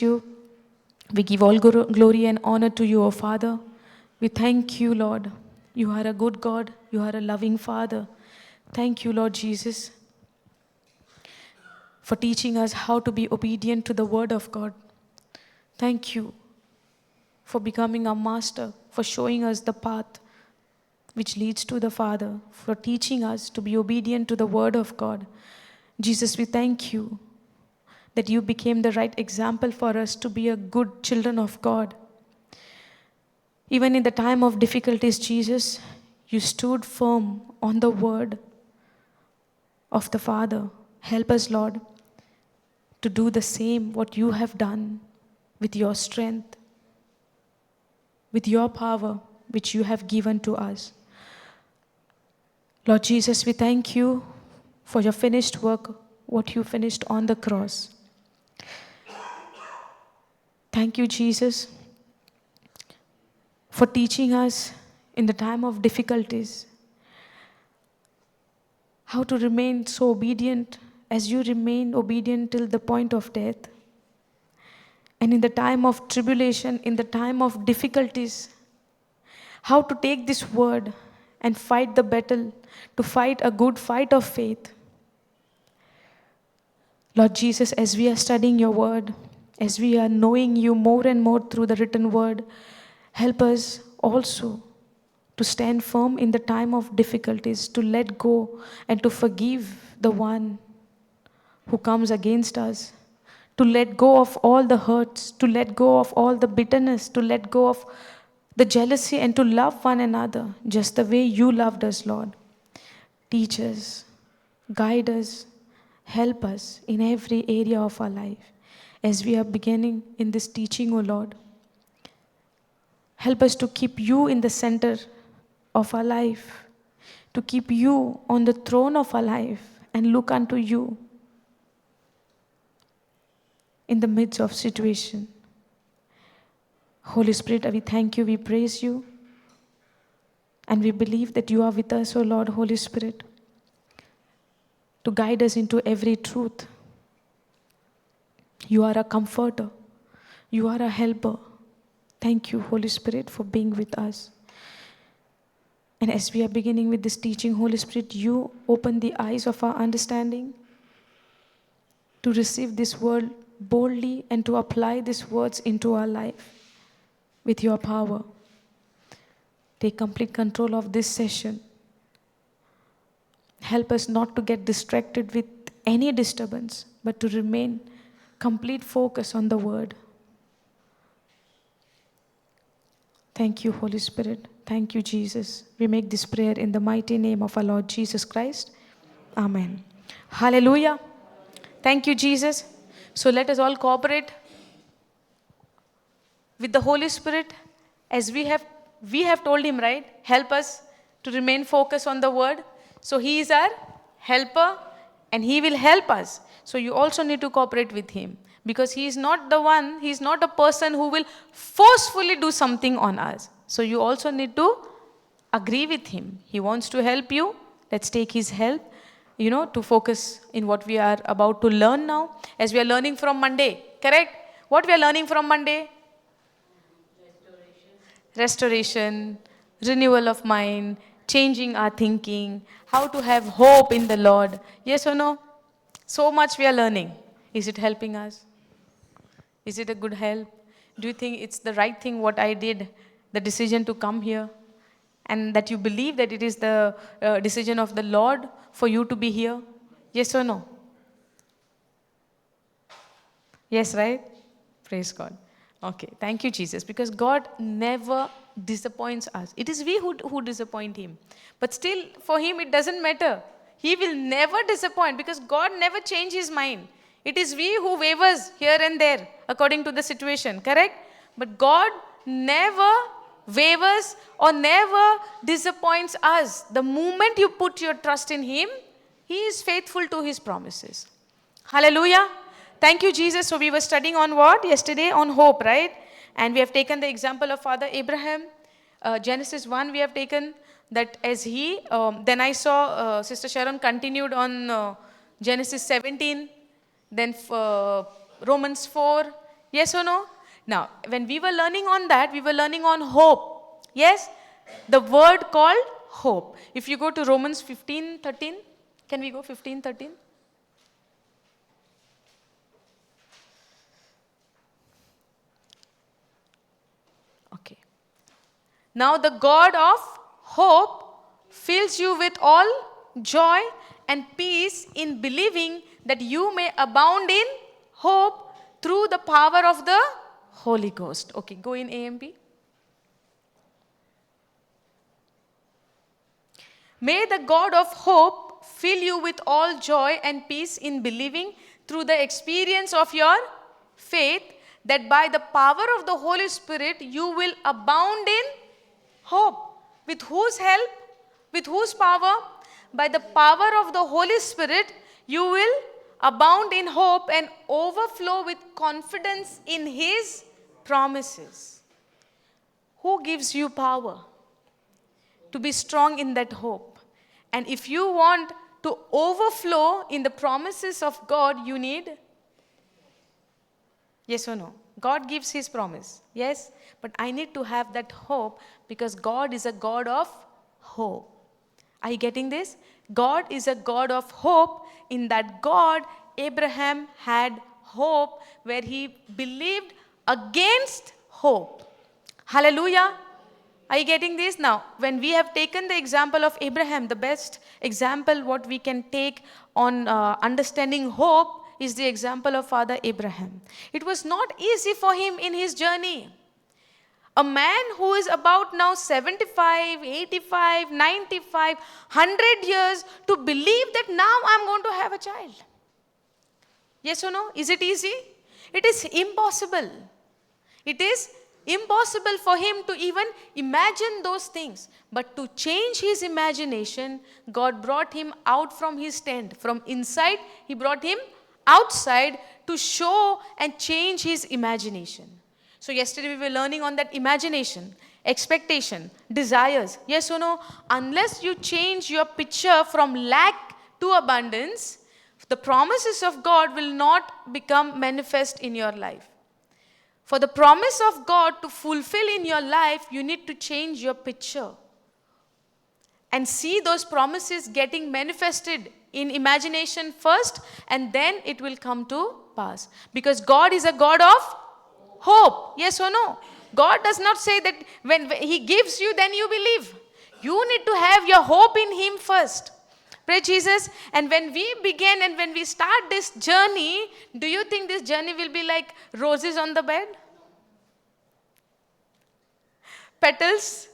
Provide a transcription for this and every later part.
you. We give all glory and honor to you, O Father. We thank you, Lord. You are a good God. You are a loving Father. Thank you, Lord Jesus, for teaching us how to be obedient to the Word of God. Thank you for becoming our Master, for showing us the path which leads to the Father, for teaching us to be obedient to the Word of God. Jesus, we thank you that you became the right example for us to be a good children of God. Even in the time of difficulties, Jesus, you stood firm on the Word of the Father. Help us, Lord, to do the same what you have done with your strength, with your power which you have given to us. Lord Jesus, we thank you for your finished work, what you finished on the cross. Thank you, Jesus, for teaching us in the time of difficulties how to remain so obedient as you remain obedient till the point of death. And in the time of tribulation, in the time of difficulties, how to take this word and fight the battle, to fight a good fight of faith. Lord Jesus, as we are studying your word, as we are knowing you more and more through the written word, help us also to stand firm in the time of difficulties, to let go and to forgive the one who comes against us, to let go of all the hurts, to let go of all the bitterness, to let go of the jealousy, and to love one another just the way you loved us, Lord. Teach us, guide us, help us in every area of our life. As we are beginning in this teaching, O Lord, help us to keep you in the center of our life, to keep you on the throne of our life and look unto you in the midst of situation. Holy Spirit, we thank you, we praise you, and we believe that you are with us, O Lord, Holy Spirit, to guide us into every truth. You are a comforter. You are a helper. Thank you, Holy Spirit, for being with us. And as we are beginning with this teaching, Holy Spirit, you open the eyes of our understanding to receive this word boldly and to apply these words into our life with your power. Take complete control of this session. Help us not to get distracted with any disturbance, but to remain complete focus on the word. Thank you, Holy Spirit. Thank you, Jesus. We make this prayer in the mighty name of our Lord Jesus Christ. Amen. Hallelujah. Thank you, Jesus. So let us all cooperate with the Holy Spirit as we have told him, right? Help us to remain focused on the word. So he is our helper and he will help us. So you also need to cooperate with him, because he is not a person who will forcefully do something on us. So you also need to agree with him. He wants to help you. Let's take his help, to focus in what we are about to learn now. As we are learning from Monday, correct? What we are learning from Monday? Restoration, renewal of mind, changing our thinking, how to have hope in the Lord. Yes or no? So much we are learning. Is it helping us? Is it a good help? Do you think it's the right thing what I did, the decision to come here? And that you believe that it is the decision of the Lord for you to be here? Yes or no? Yes, right? Praise God. Okay, thank you, Jesus, because God never disappoints us. It is we who disappoint him. But still, for him, it doesn't matter. He will never disappoint, because God never changes his mind. It is we who wavers here and there according to the situation, correct? But God never wavers or never disappoints us. The moment you put your trust in him, he is faithful to his promises. Hallelujah. Thank you, Jesus. So we were studying on what? Yesterday on hope, right? And we have taken the example of Father Abraham. Genesis 1 we have taken that as he, then I saw Sister Sharon continued on Genesis 17, then Romans 4, Yes or no? Now, when we were learning on that, we were learning on hope. Yes? The word called hope. If you go to Romans 15:13, can we go 15:13? Okay. Now the God of hope fills you with all joy and peace in believing that you may abound in hope through the power of the Holy Ghost. Okay, go in AMP. May the God of hope fill you with all joy and peace in believing through the experience of your faith, that by the power of the Holy Spirit you will abound in hope. With whose help? With whose power? By the power of the Holy Spirit you will abound in hope and overflow with confidence in His promises. Who gives you power to be strong in that hope? And if you want to overflow in the promises of God, you need? Yes or no? God gives His promise. Yes? But I need to have that hope because God is a God of hope. Are you getting this? God is a God of hope. In that God, Abraham had hope where he believed against hope. Hallelujah. Are you getting this? Now, when we have taken the example of Abraham, the best example what we can take on understanding hope is the example of Father Abraham. It was not easy for him in his journey. A man who is about now 75, 85, 95, 100 years to believe that now I'm going to have a child. Yes or no? Is it easy? It is impossible. It is impossible for him to even imagine those things. But to change his imagination, God brought him out from his tent. From inside, He brought him outside to show and change his imagination. So yesterday we were learning on that imagination, expectation, desires. Yes or no? Unless you change your picture from lack to abundance, the promises of God will not become manifest in your life. For the promise of God to fulfill in your life, you need to change your picture and see those promises getting manifested in imagination first, and then it will come to pass. Because God is a God of hope. Yes or no? God does not say that when He gives you, then you believe. You need to have your hope in Him first. Praise Jesus. And when we begin and when we start this journey, do you think this journey will be like roses on the bed? Petals?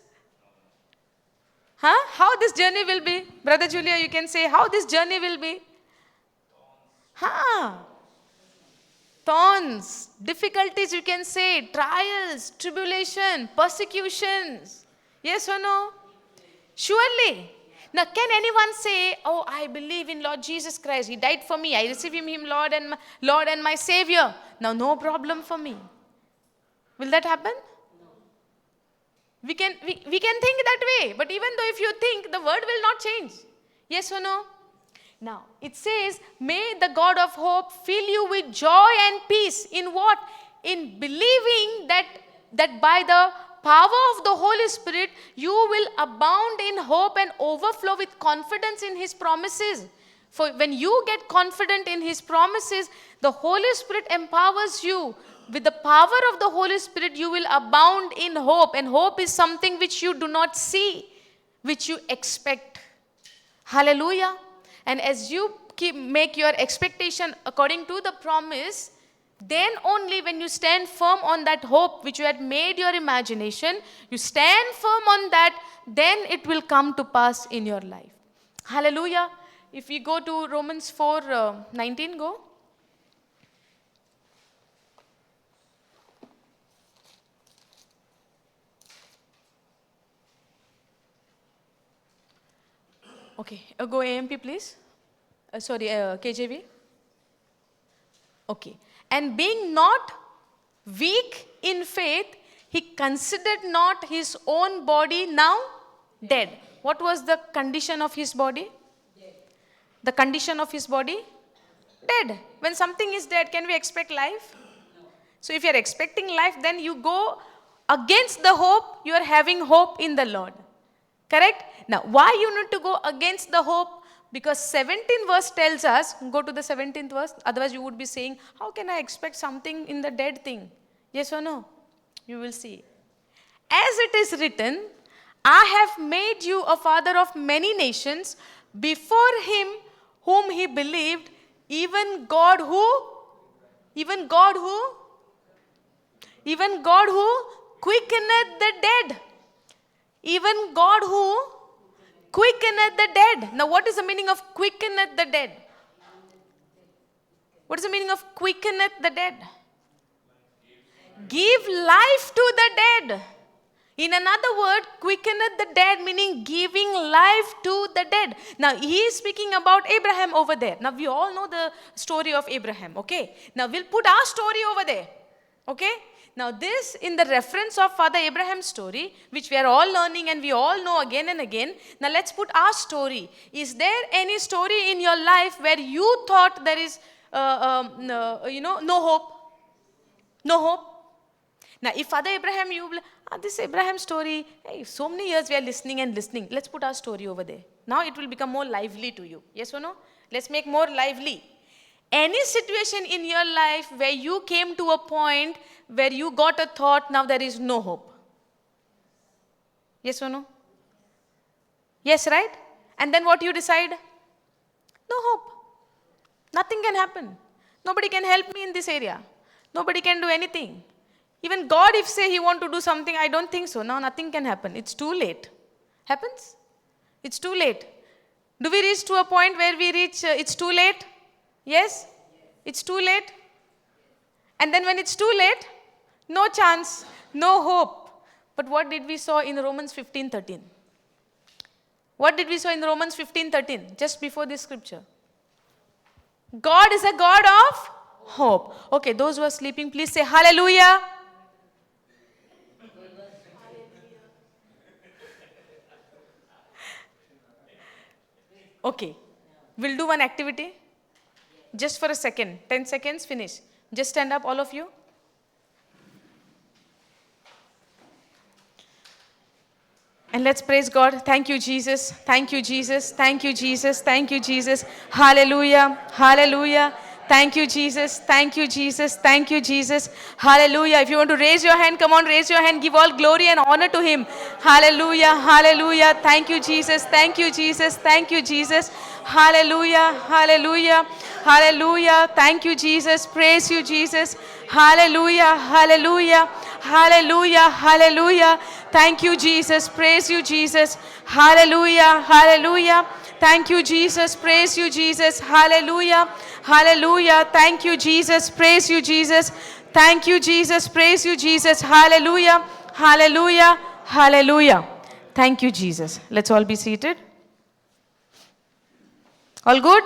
Huh? How this journey will be? Brother Julia, you can say how this journey will be. Huh? Thorns, difficulties, you can say, trials, tribulation, persecutions. Yes or no? Surely. Now, can anyone say, oh, I believe in Lord Jesus Christ. He died for me. I receive Him Lord and my Savior. Now, no problem for me. Will that happen? We can think that way. But even though if you think, the word will not change. Yes or no? Now, it says, may the God of hope fill you with joy and peace. In what? In believing that by the power of the Holy Spirit, you will abound in hope and overflow with confidence in His promises. For when you get confident in His promises, the Holy Spirit empowers you. With the power of the Holy Spirit, you will abound in hope. And hope is something which you do not see, which you expect. Hallelujah. And as you make your expectation according to the promise, then only when you stand firm on that hope which you had made your imagination, you stand firm on that, then it will come to pass in your life. Hallelujah. If we go to Romans 4:19, go. Okay, go AMP please. KJV. Okay. And being not weak in faith, he considered not his own body now dead. What was the condition of his body? Dead. The condition of his body? Dead. When something is dead, can we expect life? No. So if you are expecting life, then you go against the hope, you are having hope in the Lord. Correct? Now, why you need to go against the hope? Because 17th verse tells us, go to the 17th verse, otherwise you would be saying, how can I expect something in the dead thing? Yes or no? You will see. As it is written, I have made you a father of many nations before him whom he believed, even God who quickeneth the dead. Even God who quickeneth the dead. Now what is the meaning of quickeneth the dead? What is the meaning of quickeneth the dead? Give life to the dead. In another word, quickeneth the dead, meaning giving life to the dead. Now, he is speaking about Abraham over there. Now, we all know the story of Abraham, okay? Now, we'll put our story over there, okay? Now, this in the reference of Father Abraham's story, which we are all learning and we all know again and again. Now, let's put our story. Is there any story in your life where you thought there is, no hope? No hope? Now, if Father Abraham, you will, this Abraham story, hey, so many years we are listening and listening. Let's put our story over there. Now it will become more lively to you. Yes or no? Let's make more lively. Any situation in your life where you came to a point where you got a thought, now there is no hope. Yes or no? Yes, right? And then what you decide? No hope. Nothing can happen. Nobody can help me in this area. Nobody can do anything. Even God, if say he want to do something, I don't think so. Now nothing can happen. It's too late. Happens? It's too late. Do we reach to a point where we reach, it's too late? Yes? It's too late? And then when it's too late, no chance, no hope. But what did we saw in Romans 15:13? What did we saw in Romans 15:13? Just before this scripture. God is a God of hope. Okay, those who are sleeping, please say hallelujah. Okay, we'll do one activity. Just for a second, 10 seconds, finish. Just stand up, all of you. And let's praise God. Thank you, Jesus. Thank you, Jesus. Thank you, Jesus. Thank you, Jesus. Hallelujah. Hallelujah. Thank you, Jesus. Thank you, Jesus. Thank you, Jesus. Hallelujah. If you want to raise your hand, come on, raise your hand. Give all glory and honor to him. Hallelujah. Hallelujah. Thank you, Jesus. Thank you, Jesus. Thank you, Jesus. Hallelujah. Hallelujah. Hallelujah. Thank you, Jesus. Praise you, Jesus. Hallelujah. Hallelujah. Hallelujah. Hallelujah. Thank you, Jesus. Praise you, Jesus. Hallelujah. Hallelujah. Thank you, Jesus. Praise you, Jesus. Hallelujah. Hallelujah. Thank you, Jesus. Praise you, Jesus. Thank you, Jesus. Praise you, Jesus. Hallelujah. Hallelujah. Hallelujah. Thank you, Jesus. Let's all be seated. All good?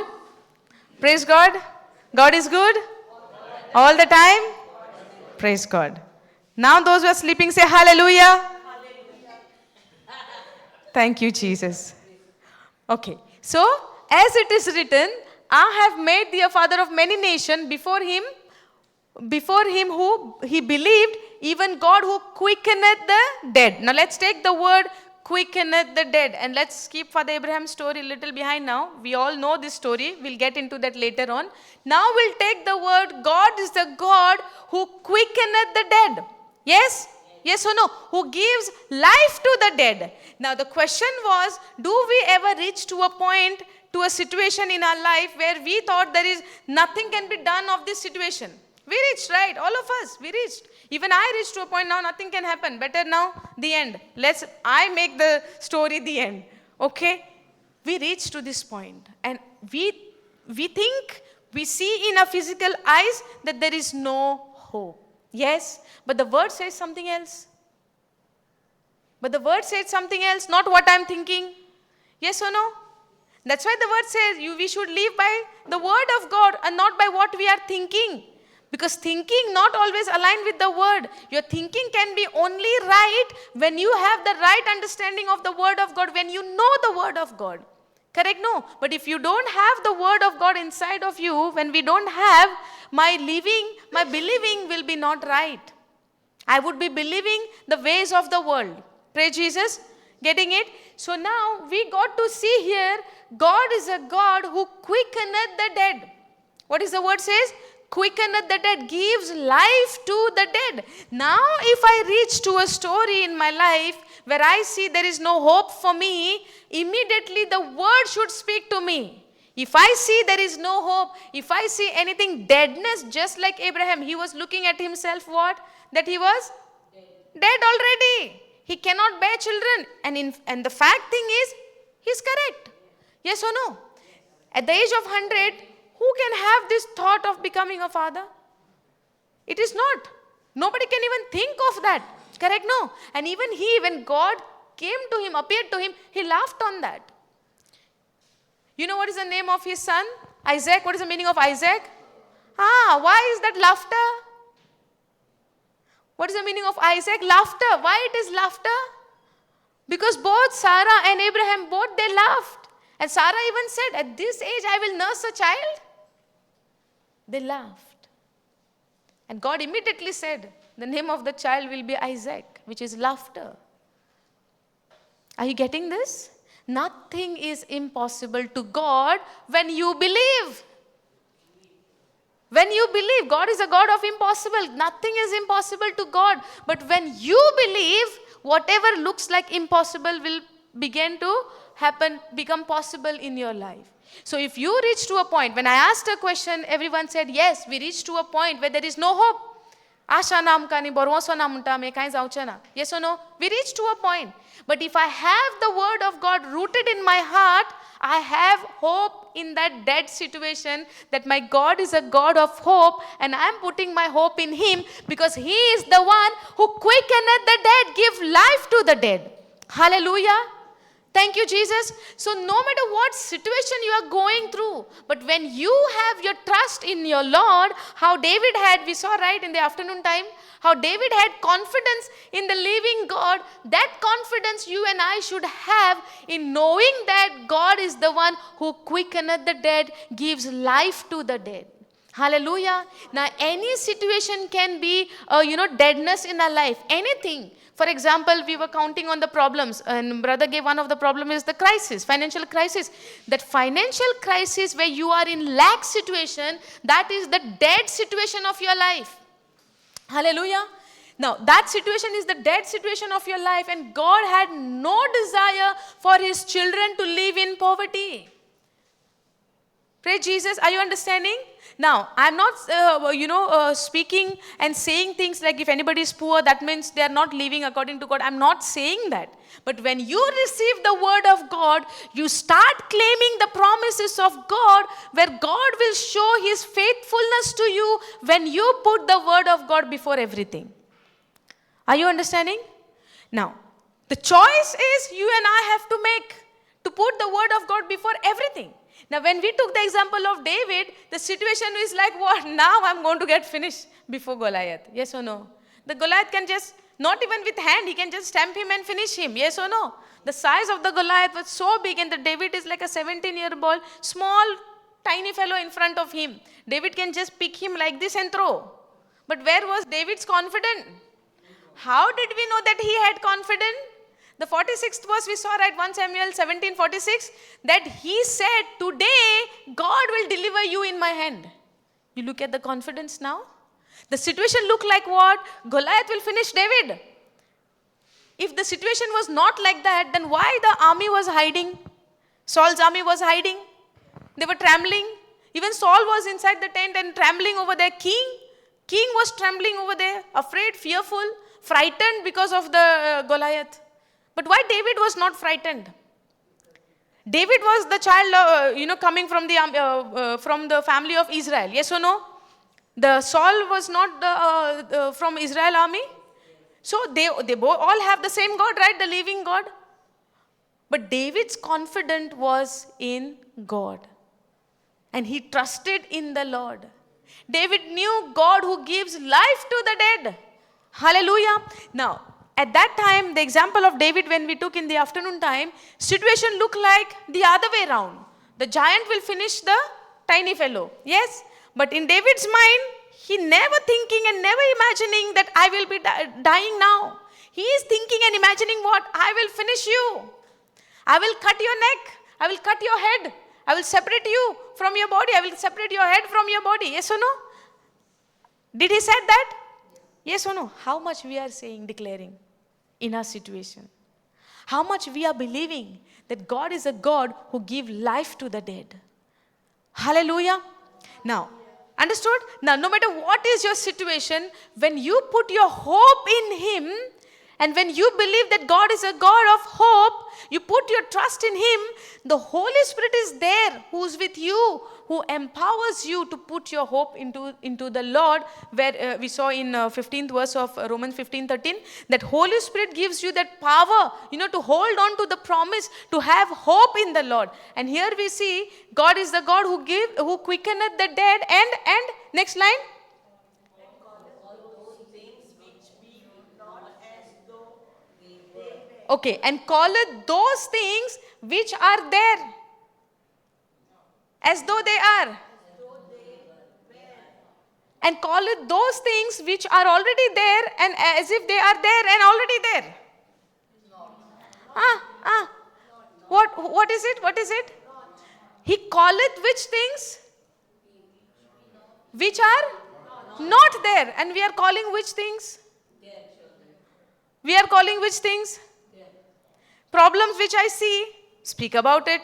Praise God. God is good all the time. Praise God. Now those who are sleeping say hallelujah. Thank you, Jesus. Okay. So, as it is written, I have made thee a father of many nations before him who he believed, even God who quickeneth the dead. Now let's take the word quickeneth the dead and let's keep Father Abraham's story a little behind now. We all know this story. We'll get into that later on. Now we'll take the word God is the God who quickeneth the dead. Yes? Yes or no? Who gives life to the dead. Now the question was, do we ever reach to a point, to a situation in our life where we thought there is nothing can be done of this situation? We reached, right? All of us, we reached. Even I reached to a point now nothing can happen. Better now, the end. I make the story the end. Okay? We reached to this point and we think, we see in our physical eyes that there is no hope. Yes, but the word says something else. But the word says something else, not what I'm thinking. Yes or no? That's why the word says we should live by the word of God and not by what we are thinking. Because thinking not always aligned with the word. Your thinking can be only right when you have the right understanding of the word of God, when you know the word of God. Correct? No. But if you don't have the word of God inside of you, when we don't have, my believing will be not right. I would be believing the ways of the world. Praise Jesus. Getting it? So now we got to see here, God is a God who quickeneth the dead. What is the word says? Quickeneth the dead, gives life to the dead. Now if I reach to a story in my life where I see there is no hope for me, immediately the word should speak to me. If I see there is no hope, if I see anything deadness, just like Abraham, he was looking at himself what? That he was dead already. He cannot bear children. And the fact thing is, he's correct. Yes or no? At the age of 100, who can have this thought of becoming a father? It is not. Nobody can even think of that. Correct? No. And even he, when God came to him, appeared to him, he laughed on that. You know what is the name of his son? Isaac. What is the meaning of Isaac? Why is that laughter? What is the meaning of Isaac? Laughter. Why it is laughter? Because both Sarah and Abraham, both they laughed. And Sarah even said, at this age I will nurse a child. They laughed. And God immediately said, the name of the child will be Isaac, which is laughter. Are you getting this? Nothing is impossible to God when you believe. When you believe, God is a God of impossible. Nothing is impossible to God. But when you believe, whatever looks like impossible will begin to happen, become possible in your life. So if you reach to a point, when I asked a question, everyone said, yes, we reached to a point where there is no hope. Asha naam kani borwaso naam unta me kai zauchana. Yes or no? We reached to a point. But if I have the word of God rooted in my heart, I have hope in that dead situation, that my God is a God of hope, and I am putting my hope in Him because He is the one who quickeneth the dead, give life to the dead. Hallelujah. Thank you, Jesus. So no matter what situation you are going through, but when you have your trust in your Lord, how David had, we saw right in the afternoon time, how David had confidence in the living God, that confidence you and I should have in knowing that God is the one who quickeneth the dead, gives life to the dead. Hallelujah. Now any situation can be, deadness in our life, anything. For example, we were counting on the problems, and brother gave one of the problems is the crisis, financial crisis. That financial crisis where you are in lack situation, that is the dead situation of your life. Hallelujah. Now, that situation is the dead situation of your life, and God had no desire for His children to live in poverty. Praise Jesus. Are you understanding? Now, I'm not, speaking and saying things like if anybody is poor, that means they are not living according to God. I'm not saying that. But when you receive the word of God, you start claiming the promises of God, where God will show His faithfulness to you when you put the word of God before everything. Are you understanding? Now, the choice is you and I have to make, to put the word of God before everything. Now, when we took the example of David, the situation is like, what? Now I'm going to get finished before Goliath. Yes or no? The Goliath can just, not even with hand, he can just stamp him and finish him. Yes or no? The size of the Goliath was so big, and the David is like a 17-year-old, small, tiny fellow in front of him. David can just pick him like this and throw. But where was David's confidence? How did we know that he had confidence? The 46th verse we saw, right, 1 Samuel 17:46, that he said, today God will deliver you in my hand. You look at the confidence now. The situation looked like what? Goliath will finish David. If the situation was not like that, then why the army was hiding? Saul's army was hiding. They were trembling. Even Saul was inside the tent and trembling over there. King was trembling over there, afraid, fearful, frightened because of the Goliath. But why David was not frightened? David was the child, coming from the family of Israel. Yes or no? The Saul was not from Israel army. So they all have the same God, right? The living God. But David's confidence was in God. And he trusted in the Lord. David knew God who gives life to the dead. Hallelujah. Now, at that time, the example of David when we took in the afternoon time, situation looked like the other way around. The giant will finish the tiny fellow. Yes? But in David's mind, he never thinking and never imagining that I will be dying now. He is thinking and imagining what? I will finish you. I will cut your neck. I will cut your head. I will separate you from your body. I will separate your head from your body. Yes or no? Did he said that? Yes or no? How much we are saying, declaring in our situation? How much we are believing that God is a God who gives life to the dead? Hallelujah. Now, understood? Now, no matter what is your situation, when you put your hope in Him, and when you believe that God is a God of hope, you put your trust in Him, the Holy Spirit is there who's with you, who empowers you to put your hope into the Lord, where we saw in 15th verse of Romans 15:13, that Holy Spirit gives you that power, to hold on to the promise, to have hope in the Lord. And here we see God is the God who quickeneth the dead, and next line. Okay, and calleth those things which are there as though they are. And calleth those things which are already there and as if they are there and already there. What is it? What is it? He calleth which things? Which are not there. And we are calling which things? We are calling which things? Problems which I see, speak about it.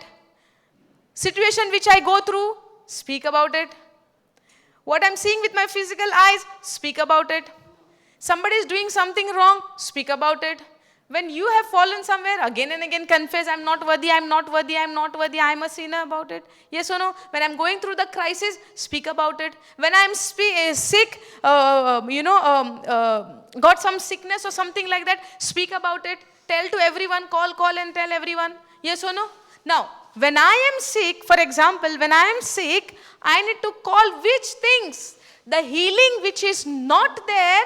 Situation which I go through, speak about it. What I'm seeing with my physical eyes, speak about it. Somebody is doing something wrong, speak about it. When you have fallen somewhere, again and again confess, I'm not worthy, I'm not worthy, I'm not worthy, I'm a sinner about it. Yes or no? When I'm going through the crisis, speak about it. When I'm sick, got some sickness or something like that, speak about it. Tell to everyone, call and tell everyone. Yes or no? Now, when I am sick, for example, when I am sick, I need to call which things? The healing which is not there,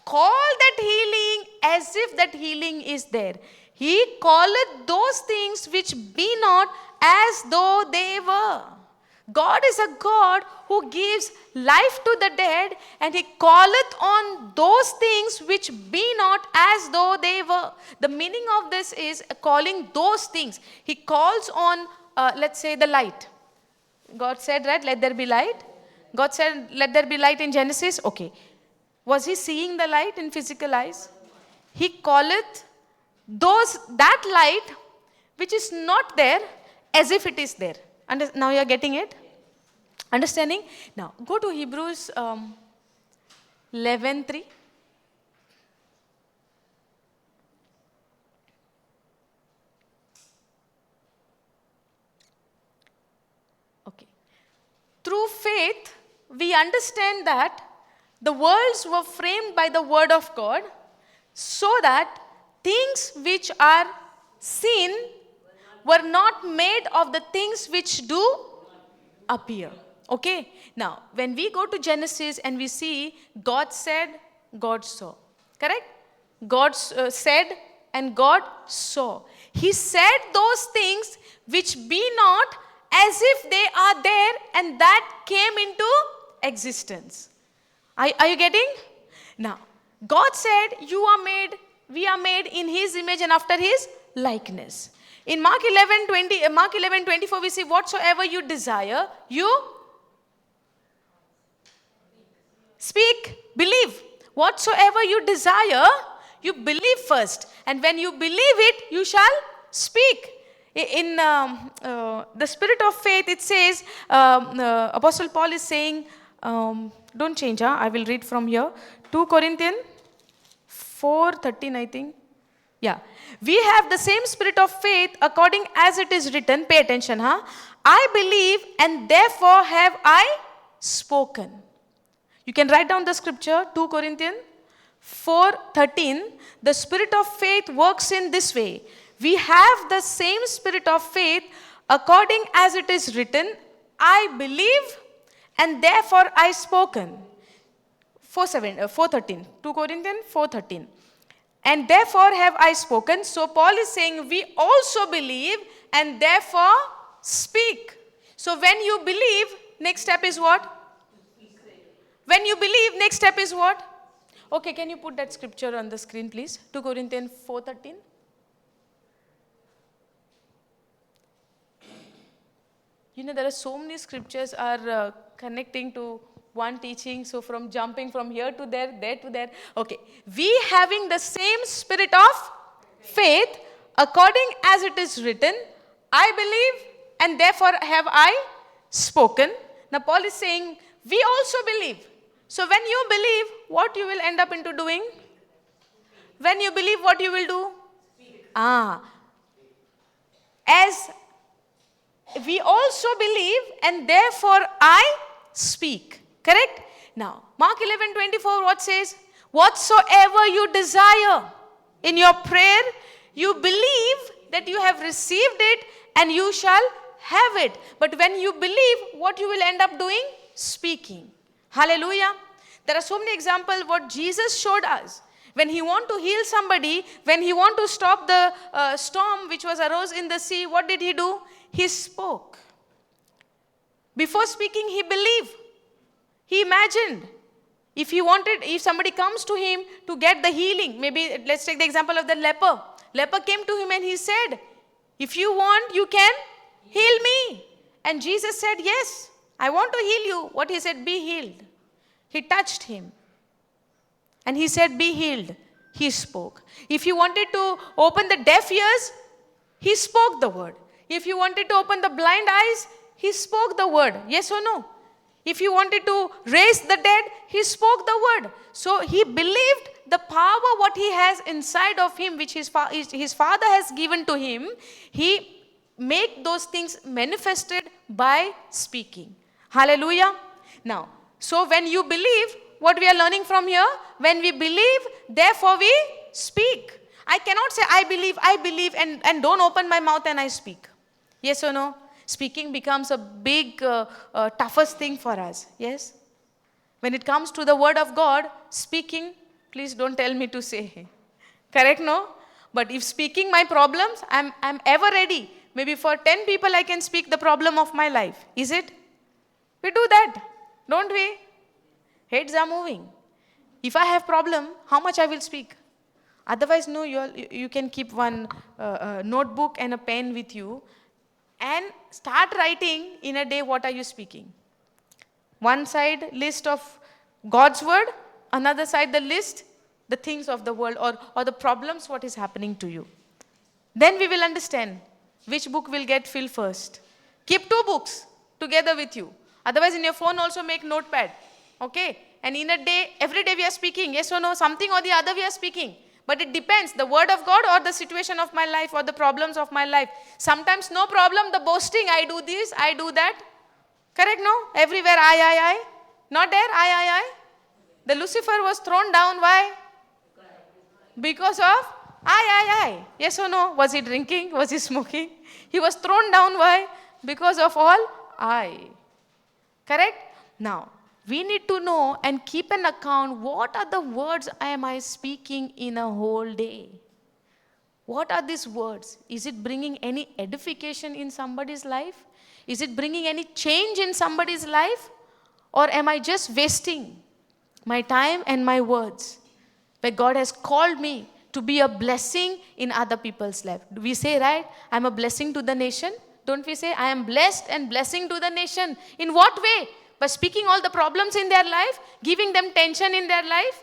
call that healing as if that healing is there. He calleth those things which be not as though they were. God is a God who gives life to the dead, and He calleth on those things which be not as though they were. The meaning of this is calling those things. He calls on, let's say, the light. God said, right, let there be light. God said, let there be light in Genesis. Okay. Was He seeing the light in physical eyes? He calleth that light which is not there as if it is there. Now you are getting it? Understanding? Now, go to Hebrews 11:3. Okay. Through faith, we understand that the worlds were framed by the word of God, so that things which are seen were not made of the things which do appear. Okay. Now, when we go to Genesis and we see God said, God saw. Correct? God said and God saw. He said those things which be not as if they are there, and that came into existence. Are you getting? Now, God said, we are made in His image and after His likeness. In Mark 11:24, we see, whatsoever you desire, you speak, believe. Whatsoever you desire, you believe first. And when you believe it, you shall speak. In the spirit of faith, it says, Apostle Paul is saying, don't change, I will read from here. 2 Corinthians 4:13, I think. Yeah. We have the same spirit of faith according as it is written. Pay attention, I believe and therefore have I spoken. You can write down the scripture, 2 Corinthians 4:13. The spirit of faith works in this way. We have the same spirit of faith according as it is written. I believe and therefore I spoken. 4:13. 2 Corinthians 4:13. and therefore have I spoken. So Paul is saying we also believe and therefore speak. So when you believe, next step is what? When you believe, next step is what? Okay, can you put that scripture on the screen, please? 2 Corinthians 4:13. There are so many scriptures are connecting to one teaching. So from jumping from here to there to there. Okay. We having the same spirit of faith, according as it is written, I believe and therefore have I spoken. Now Paul is saying, we also believe. So when you believe, what you will end up into doing? When you believe, what you will do? As we also believe and therefore I speak. Correct? Now, Mark 11:24, what says? Whatsoever you desire in your prayer, you believe that you have received it and you shall have it. But when you believe, what you will end up doing? Speaking. Hallelujah. There are so many examples what Jesus showed us. When he want to heal somebody, when he want to stop the storm which was arose in the sea, what did he do? He spoke. Before speaking, he believed. He imagined. If somebody comes to him to get the healing, maybe let's take the example of the leper. Leper came to him and he said, if you want, you can heal me. And Jesus said, yes, I want to heal you. What he said? Be healed. He touched him. And he said, be healed. He spoke. If he wanted to open the deaf ears, he spoke the word. If he wanted to open the blind eyes, he spoke the word. Yes or no? If he wanted to raise the dead, he spoke the word. So he believed the power what he has inside of him, which his father has given to him. He make those things manifested by speaking. Hallelujah. Now, so when you believe, what we are learning from here, when we believe, therefore we speak. I cannot say I believe and don't open my mouth and I speak. Yes or no? Speaking becomes a big, toughest thing for us. Yes? When it comes to the word of God, speaking, please don't tell me to say. Correct, no? But if speaking my problems, I'm ever ready. Maybe for 10 people I can speak the problem of my life. Is it? We do that, don't we? Heads are moving. If I have problem, how much I will speak? Otherwise, no, you can keep one notebook and a pen with you and start writing in a day what are you speaking. One side list of God's word, another side the list, the things of the world or the problems what is happening to you. Then we will understand which book will get filled first. Keep 2 books together with you. Otherwise in your phone also make notepad. Okay? And in a day, every day we are speaking. Yes or no? Something or the other we are speaking. But it depends, the word of God or the situation of my life or the problems of my life. Sometimes no problem, the boasting, I do this, I do that. Correct, no? Everywhere, I. Not there, I. The Lucifer was thrown down, why? Because of I. Yes or no? Was he drinking? Was he smoking? He was thrown down, why? Because of all I. Correct? Now, we need to know and keep an account what are the words am I speaking in a whole day. What are these words? Is it bringing any edification in somebody's life? Is it bringing any change in somebody's life? Or am I just wasting my time and my words? Where God has called me to be a blessing in other people's life. We say, right? I'm a blessing to the nation. Don't we say, I am blessed and blessing to the nation? In what way? By speaking all the problems in their life, giving them tension in their life,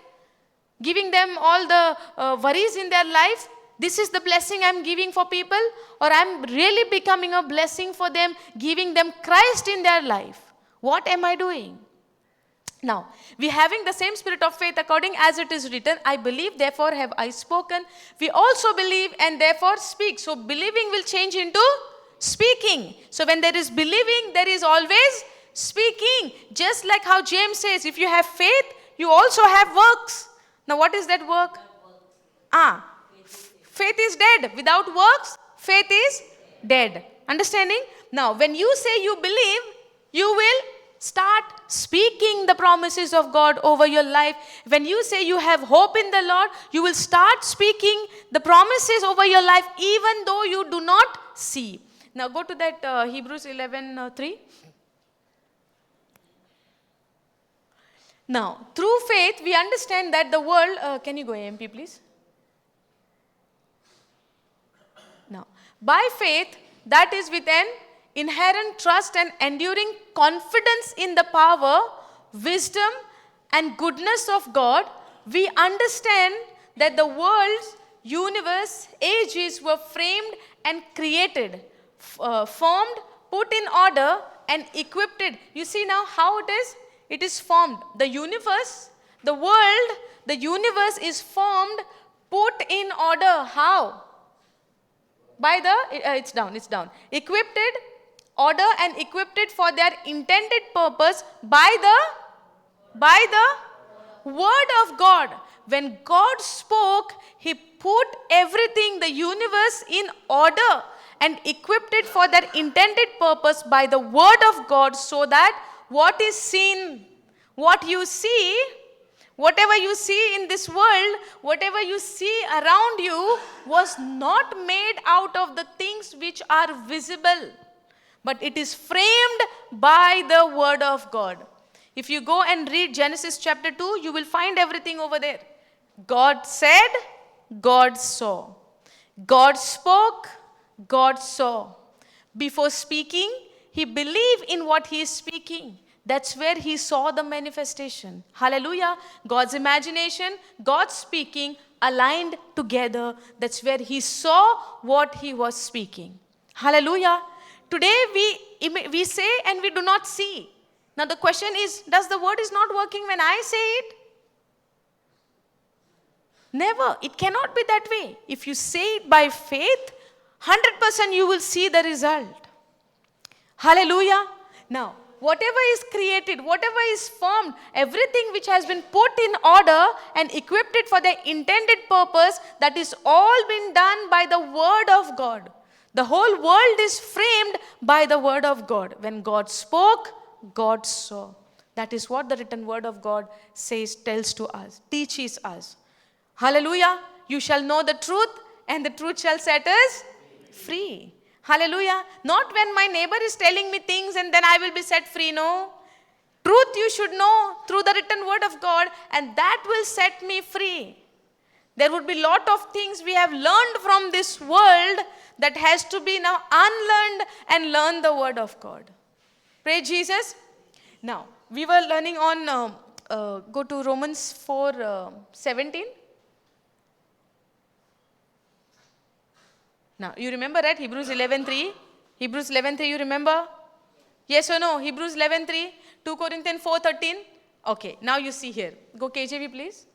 giving them all the worries in their life. This is the blessing I'm giving for people, or I'm really becoming a blessing for them, giving them Christ in their life. What am I doing? Now, we having the same spirit of faith according as it is written, I believe, therefore have I spoken. We also believe and therefore speak. So believing will change into speaking. So when there is believing, there is always speaking. Just like how James says, if you have faith, you also have works. Now what is that work? Faith is dead. Without works, faith is dead. Understanding? Now when you say you believe, you will Start speaking the promises of God over your life. When you say you have hope in the Lord, you will start speaking the promises over your life even though you do not see. Now go to that Hebrews 11:3. Now, through faith, we understand that the world, can you go AMP please? Now, by faith, that is with an inherent trust and enduring confidence in the power, wisdom, and goodness of God, we understand that the world's universe, ages were framed and created, formed, put in order, and equipped. You see now how it is? It is formed. The universe, the world, the universe is formed, put in order. How? By the, it's down. Equipped, order and equipped it for their intended purpose by the word of God. When God spoke, He put everything, the universe, in order and equipped it for their intended purpose by the word of God, so that what is seen, what you see, whatever you see in this world, whatever you see around you, was not made out of the things which are visible, but it is framed by the word of God. If you go and read Genesis chapter 2, you will find everything over there. God said, God saw. God spoke, God saw. Before speaking, He believed in what He is speaking. That's where He saw the manifestation. Hallelujah. God's imagination, God's speaking aligned together. That's where He saw what He was speaking. Hallelujah. Today we say and we do not see. Now the question is, does the word is not working when I say it? Never. It cannot be that way. If you say it by faith, 100% you will see the result. Hallelujah. Now, whatever is created, whatever is formed, everything which has been put in order and equipped it for the intended purpose, that is all been done by the word of God. The whole world is framed by the word of God. When God spoke, God saw. That is what the written word of God says, tells to us, teaches us. Hallelujah. You shall know the truth, and the truth shall set us free. Hallelujah. Not when my neighbor is telling me things and then I will be set free. No. Truth you should know through the written word of God, and that will set me free. There would be a lot of things we have learned from this world that has to be now unlearned and learn the word of God. Praise Jesus. Now, we were learning on, go to Romans 4:17. Now, you remember that? Hebrews 11:3. Hebrews 11:3, you remember? Yes or no? Hebrews 11:3. 2 Corinthians 4:13. Okay, now you see here. Go KJV, please.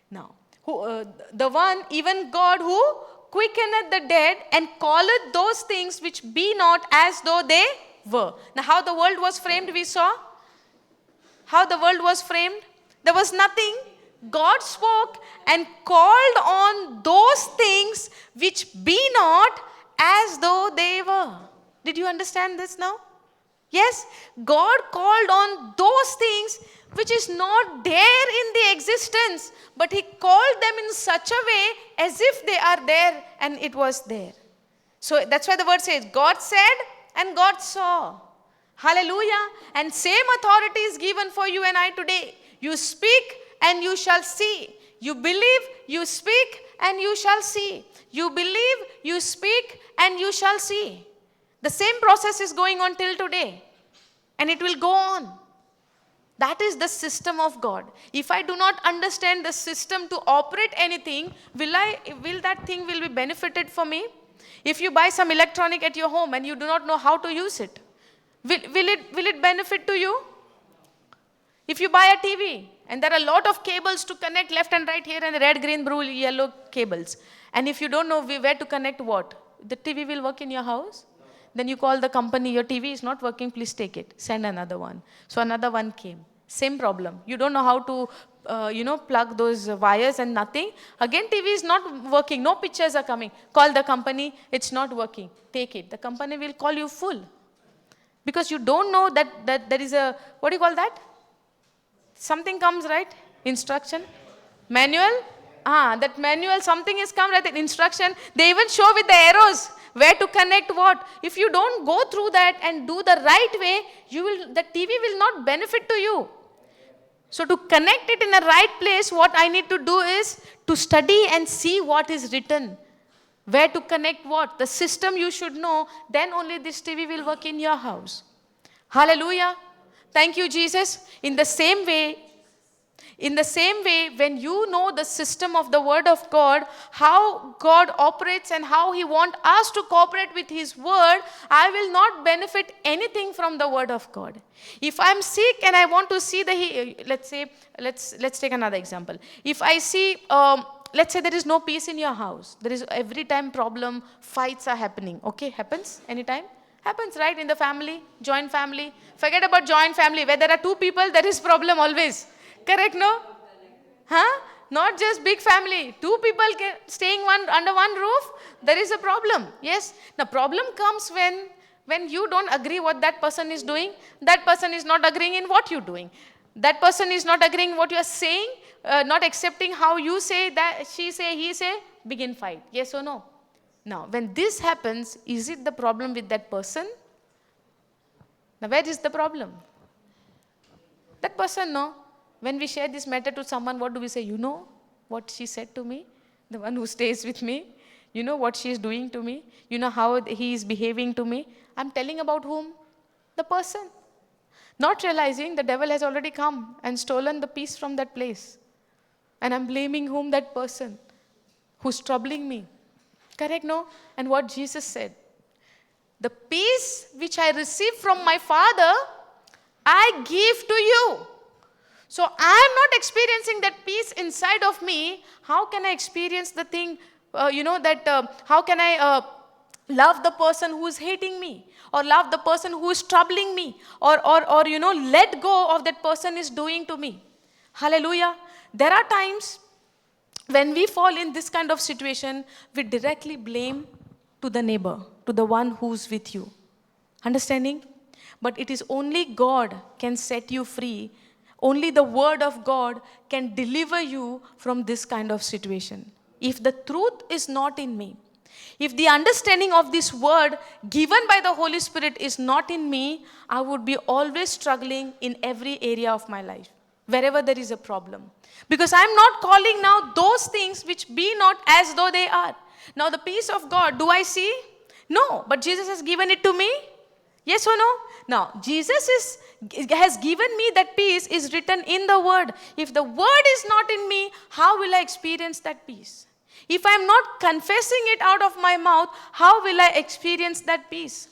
Now, the one, even God, who quickeneth the dead and calleth those things which be not as though they were. Now, how the world was framed, we saw. How the world was framed. There was nothing. God spoke and called on those things which be not as though they were. Did you understand this now? Yes, God called on those things which is not there in the existence, but He called them in such a way as if they are there and it was there. So that's why the word says, God said and God saw. Hallelujah. And same authority is given for you and I today. You speak and you shall see. You believe, you speak, and you shall see. You believe, you speak, and you shall see. The same process is going on till today. And it will go on. That is the system of God. If I do not understand the system to operate anything, will that thing will be benefited for me? If you buy some electronic at your home and you do not know how to use it, will it benefit to you? If you buy a TV, and there are a lot of cables to connect left and right here, and red, green, blue, yellow cables. And if you don't know where to connect what, the TV will work in your house? No. Then you call the company, your TV is not working, please take it. Send another one. So another one came. Same problem. You don't know how to, plug those wires and nothing. Again, TV is not working. No pictures are coming. Call the company, it's not working. Take it. The company will call you full. Because you don't know that there is a, what do you call that? Something comes, right? Instruction. Manual. That manual, something is come, right? That instruction. They even show with the arrows where to connect what. If you don't go through that and do the right way, the TV will not benefit to you. So to connect it in the right place, what I need to do is to study and see what is written. Where to connect what? The system you should know. Then only this TV will work in your house. Hallelujah. Thank you, Jesus. In the same way, when you know the system of the Word of God, how God operates and how He wants us to cooperate with His Word, I will not benefit anything from the Word of God. If I'm sick and I want to see let's take another example. If I see, let's say there is no peace in your house. There is every time problem, fights are happening. Okay, happens anytime? Happens, right? In the family, joint family. Forget about joint family. Where there are two people, there is problem always. Correct, no? Not just big family. Two people staying under one roof, there is a problem. Yes. The problem comes when you don't agree what that person is doing. That person is not agreeing in what you're doing. That person is not agreeing what you are saying, not accepting how you say, that she say, he say, begin fight. Yes or no? Now, when this happens, is it the problem with that person? Now, where is the problem? That person, no. When we share this matter to someone, what do we say? You know what she said to me? The one who stays with me? You know what she is doing to me? You know how he is behaving to me? I'm telling about whom? The person. Not realizing the devil has already come and stolen the peace from that place. And I'm blaming whom? That person who's troubling me. Correct, no? And what Jesus said. The peace which I receive from my Father, I give to you. So I am not experiencing that peace inside of me. How can I experience the thing, how can I love the person who is hating me? Or love the person who is troubling me? Or let go of that person is doing to me? Hallelujah. There are times when we fall in this kind of situation, we directly blame to the neighbor, to the one who's with you. Understanding? But it is only God can set you free. Only the Word of God can deliver you from this kind of situation. If the truth is not in me, if the understanding of this Word given by the Holy Spirit is not in me, I would be always struggling in every area of my life, wherever there is a problem. Because I'm not calling now those things which be not as though they are. Now the peace of God, do I see? No, but Jesus has given it to me. Yes or no? Now, Jesus has given me that peace is written in the Word. If the Word is not in me, how will I experience that peace? If I'm not confessing it out of my mouth, how will I experience that peace?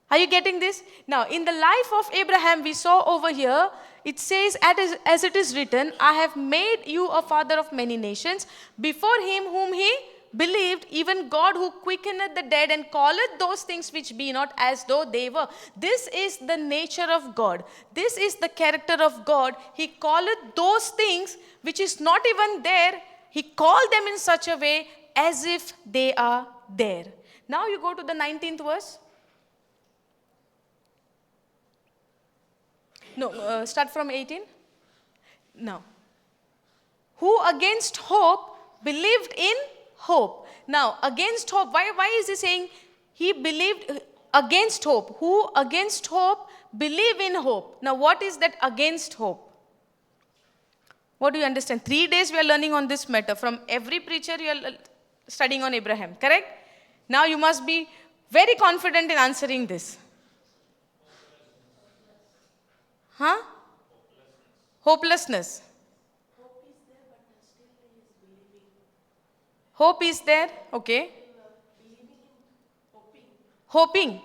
Are you getting this? Now, in the life of Abraham, we saw over here, it says, as it is written, I have made you a father of many nations. Before him whom he believed, even God who quickeneth the dead and calleth those things which be not as though they were. This is the nature of God. This is the character of God. He calleth those things which is not even there. He called them in such a way as if they are there. Now you go to the 19th verse. No, start from 18. Now, who against hope believed in hope. Now, against hope, why is he saying he believed against hope? Who against hope believe in hope? Now, what is that against hope? What do you understand? 3 days we are learning on this matter. From every preacher you are studying on Abraham, correct? Now you must be very confident in answering this. Hopelessness. Hope is there, okay. Hoping.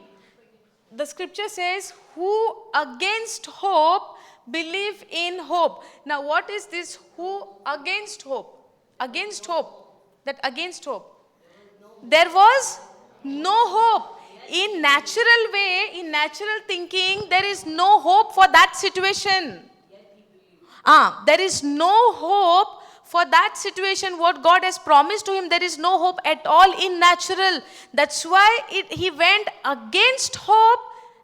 The scripture says, who against hope believe in hope. Now what is this who against hope? Against hope. That against hope. There was no hope. In natural way, in natural thinking, there is no hope for that situation. There is no hope for that situation. What God has promised to him, there is no hope at all in natural. That's why he went against hope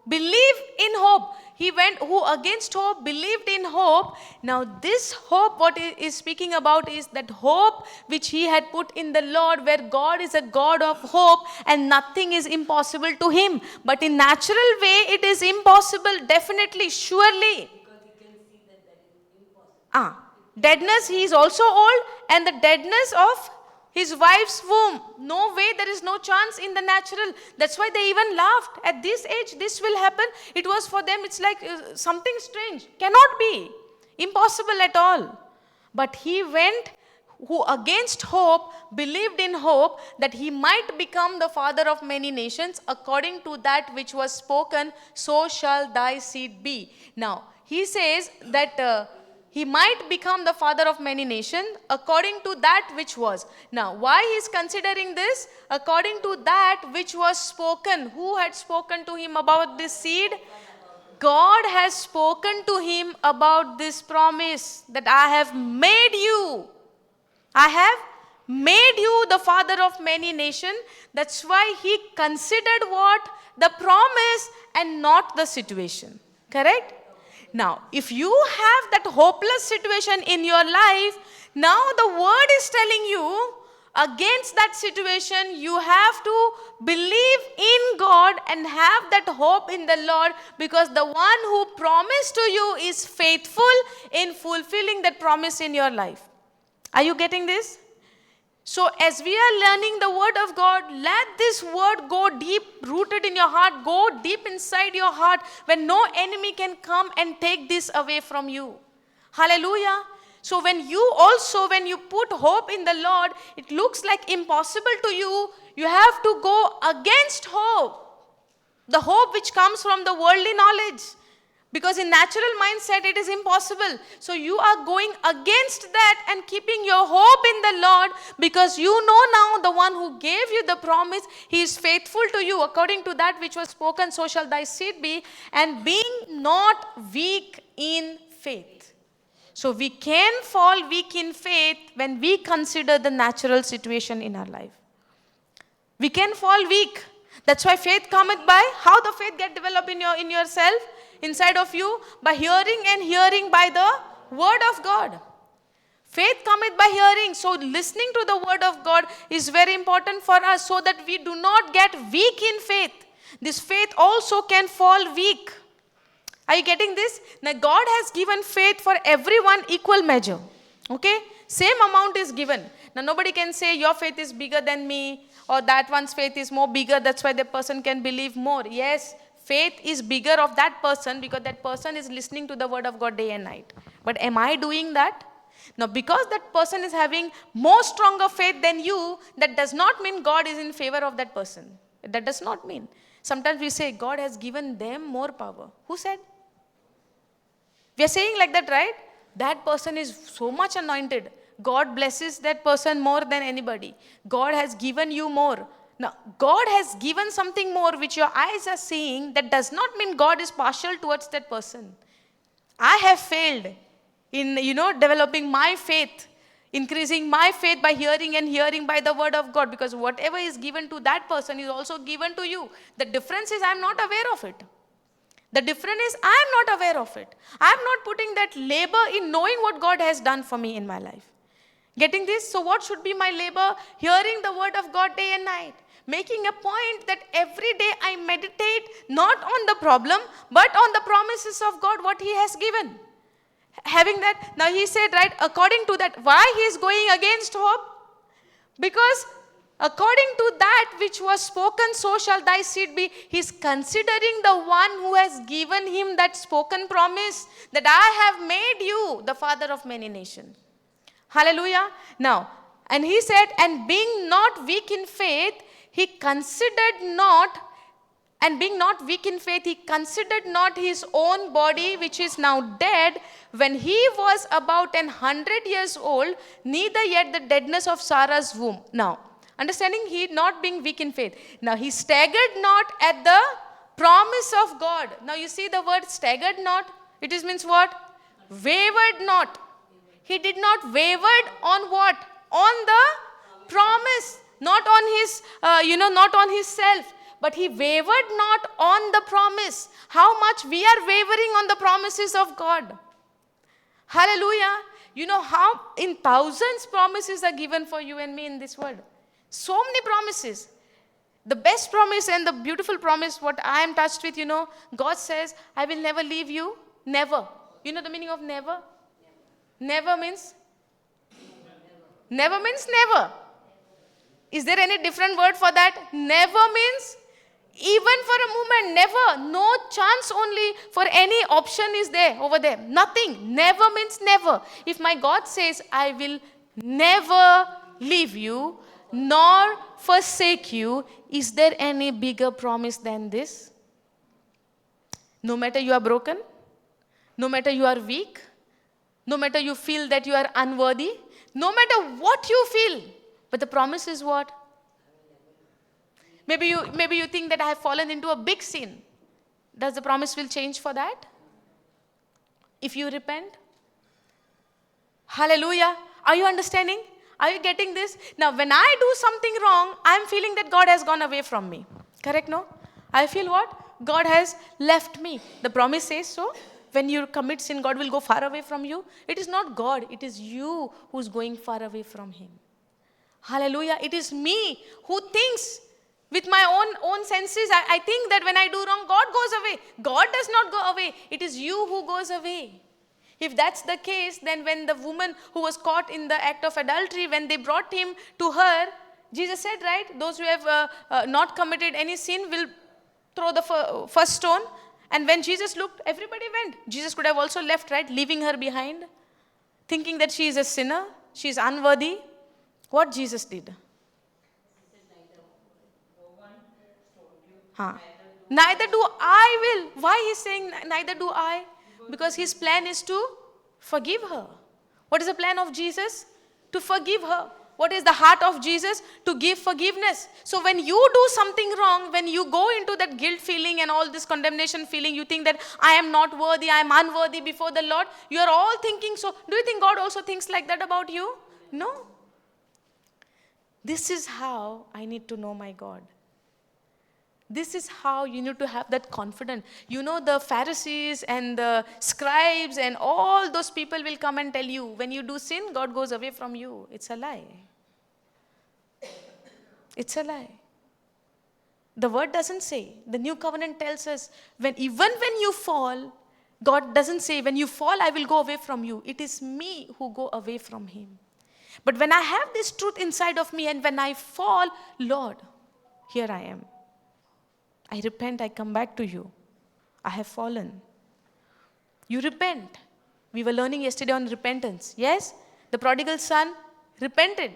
Believe in hope. He went who against hope believed in hope. Now this hope what he is speaking about is that hope which he had put in the Lord, where God is a God of hope and nothing is impossible to him. But in natural way it is impossible, definitely, surely. Deadness, he is also old, and the deadness of his wife's womb. No way, there is no chance in the natural. That's why they even laughed. At this age, this will happen. It was for them, it's like something strange. Cannot be. Impossible at all. But he went, who against hope, believed in hope, that he might become the father of many nations, according to that which was spoken, so shall thy seed be. Now, he says that he might become the father of many nations according to that which was. Now, why he is considering this? According to that which was spoken. Who had spoken to him about this seed? God has spoken to him about this promise that I have made you. I have made you the father of many nations. That's why he considered what? The promise and not the situation. Correct? Now, if you have that hopeless situation in your life, now the word is telling you, against that situation, you have to believe in God and have that hope in the Lord, because the one who promised to you is faithful in fulfilling that promise in your life. Are you getting this? So as we are learning the word of God, let this word go deep, rooted in your heart, go deep inside your heart, when no enemy can come and take this away from you. Hallelujah. So when you put hope in the Lord, it looks like impossible to you. You have to go against hope. The hope which comes from the worldly knowledge. Because in natural mindset, it is impossible. So you are going against that and keeping your hope in the Lord, because you know now the one who gave you the promise, he is faithful to you. According to that which was spoken, so shall thy seed be. And being not weak in faith. So we can fall weak in faith when we consider the natural situation in our life. We can fall weak. That's why faith cometh by, how the faith get developed in yourself? Inside of you, by hearing, and hearing by the word of God. Faith cometh by hearing. So listening to the word of God is very important for us, so that we do not get weak in faith. This faith also can fall weak. Are you getting this? Now God has given faith for everyone equal measure. Okay? Same amount is given. Now nobody can say your faith is bigger than me, or that one's faith is more bigger, that's why the person can believe more. Yes, faith is bigger of that person, because that person is listening to the word of God day and night. But am I doing that? Now, because that person is having more stronger faith than you, that does not mean God is in favor of that person. That does not mean. Sometimes we say God has given them more power. Who said? We are saying like that, right? That person is so much anointed. God blesses that person more than anybody. God has given you more. Now, God has given something more which your eyes are seeing. That does not mean God is partial towards that person. I have failed in, developing my faith, increasing my faith by hearing and hearing by the word of God, because whatever is given to that person is also given to you. The difference is I am not aware of it. The difference is I am not aware of it. I am not putting that labor in knowing what God has done for me in my life. Getting this? So what should be my labor? Hearing the word of God day and night. Making a point that every day I meditate not on the problem, but on the promises of God, what he has given. Having that, now he said, right, according to that, why he is going against hope? Because according to that which was spoken, so shall thy seed be. He is considering the one who has given him that spoken promise, that I have made you the father of many nations. Hallelujah. Now, and he said, and being not weak in faith, he considered not, and being not weak in faith, he considered not his own body, which is now dead, when he was about 100 years old, neither yet the deadness of Sarah's womb. Now, understanding he not being weak in faith. Now, he staggered not at the promise of God. Now, you see the word staggered not. It is means what? Wavered not. He did not wavered on what? On the promise. Not on his, not on his self. but he wavered not on the promise. How much we are wavering on the promises of God. Hallelujah. You know how in thousands promises are given for you and me in this world. So many promises. The best promise and the beautiful promise, what I am touched with, God says, I will never leave you. Never. You know the meaning of never? Never means? Never means never. Is there any different word for that? Never means even for a moment, never. No chance only for any option is there over there. Nothing. Never means never. If my God says, I will never leave you, nor forsake you, is there any bigger promise than this? No matter you are broken, no matter you are weak, no matter you feel that you are unworthy, no matter what you feel, but the promise is what? Maybe you think that I have fallen into a big sin. Does the promise will change for that? If you repent? Hallelujah. Are you understanding? Are you getting this? Now, when I do something wrong, I am feeling that God has gone away from me. Correct, no? I feel what? God has left me. The promise says so. When you commit sin, God will go far away from you. It is not God. It is you who's going far away from Him. Hallelujah. It is me who thinks with my own senses. I think that when I do wrong, God goes away. God does not go away. It is you who goes away. If that's the case, then when the woman who was caught in the act of adultery, when they brought him to her, Jesus said, right, those who have not committed any sin will throw the first stone. And when Jesus looked, everybody went. Jesus could have also left, right, leaving her behind, thinking that she is a sinner, she is unworthy. What Jesus did? Neither do I will. Why he's saying neither do I? Because his plan is to forgive her. What is the plan of Jesus? To forgive her. What is the heart of Jesus? To give forgiveness. So when you do something wrong, when you go into that guilt feeling and all this condemnation feeling, you think that I am not worthy, I am unworthy before the Lord. You are all thinking so. Do you think God also thinks like that about you? No. This is how I need to know my God. This is how you need to have that confidence. You know, the Pharisees and the scribes and all those people will come and tell you, when you do sin, God goes away from you. It's a lie. It's a lie. The word doesn't say. The new covenant tells us, even when you fall, God doesn't say, when you fall, I will go away from you. It is me who go away from Him. But when I have this truth inside of me and when I fall, Lord, here I am. I repent, I come back to you. I have fallen. You repent. We were learning yesterday on repentance. Yes? The prodigal son repented,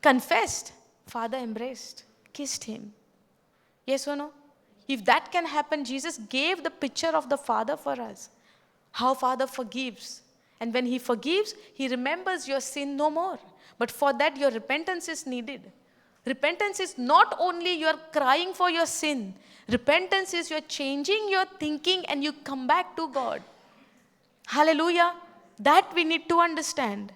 confessed. Father embraced, kissed him. Yes or no? If that can happen, Jesus gave the picture of the Father for us. How Father forgives. And when He forgives, He remembers your sin no more. But for that, your repentance is needed. Repentance is not only you're crying for your sin. Repentance is you're changing your thinking and you come back to God. Hallelujah. That we need to understand.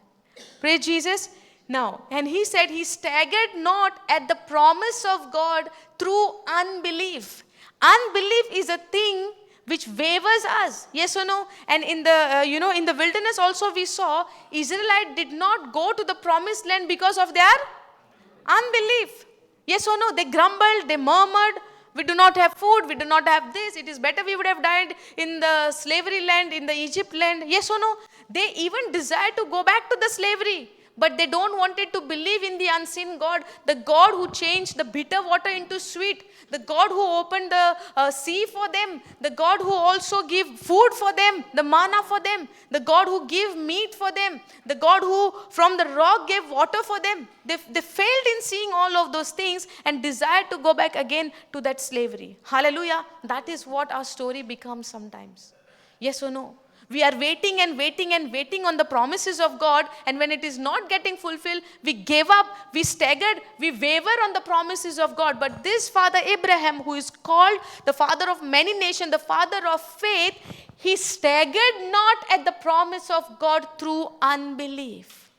Praise Jesus. Now, and He said He staggered not at the promise of God through unbelief. Unbelief is a thing which wavers us. Yes or no? And in the, in the wilderness also we saw Israelite did not go to the promised land because of their unbelief. Yes or no? They grumbled, they murmured, we do not have food, we do not have this, it is better we would have died in the slavery land, in the Egypt land. Yes or no? They even desired to go back to the slavery, but they don't wanted to believe in the unseen God, the God who changed the bitter water into sweet, the God who opened the sea for them, the God who also gave food for them, the manna for them, the God who gave meat for them, the God who from the rock gave water for them. They failed in seeing all of those things and desired to go back again to that slavery. Hallelujah. That is what our story becomes sometimes. Yes or no? We are waiting and waiting and waiting on the promises of God, and when it is not getting fulfilled, we gave up, we staggered, we waver on the promises of God. But this father Abraham, who is called the father of many nations, the father of faith, he staggered not at the promise of God through unbelief.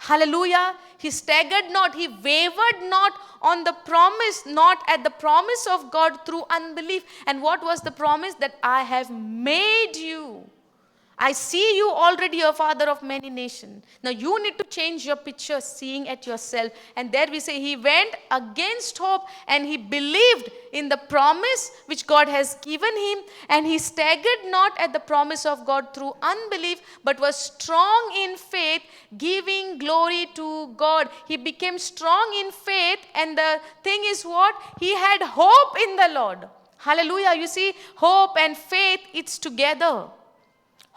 Hallelujah. He staggered not. He wavered not on the promise, not at the promise of God through unbelief. And what was the promise? That I have made you. I see you already a father of many nations. Now you need to change your picture, seeing at yourself. And there we say he went against hope and he believed in the promise which God has given him. And he staggered not at the promise of God through unbelief, but was strong in faith, giving glory to God. He became strong in faith, and the thing is what? He had hope in the Lord. Hallelujah. You see, hope and faith, it's together.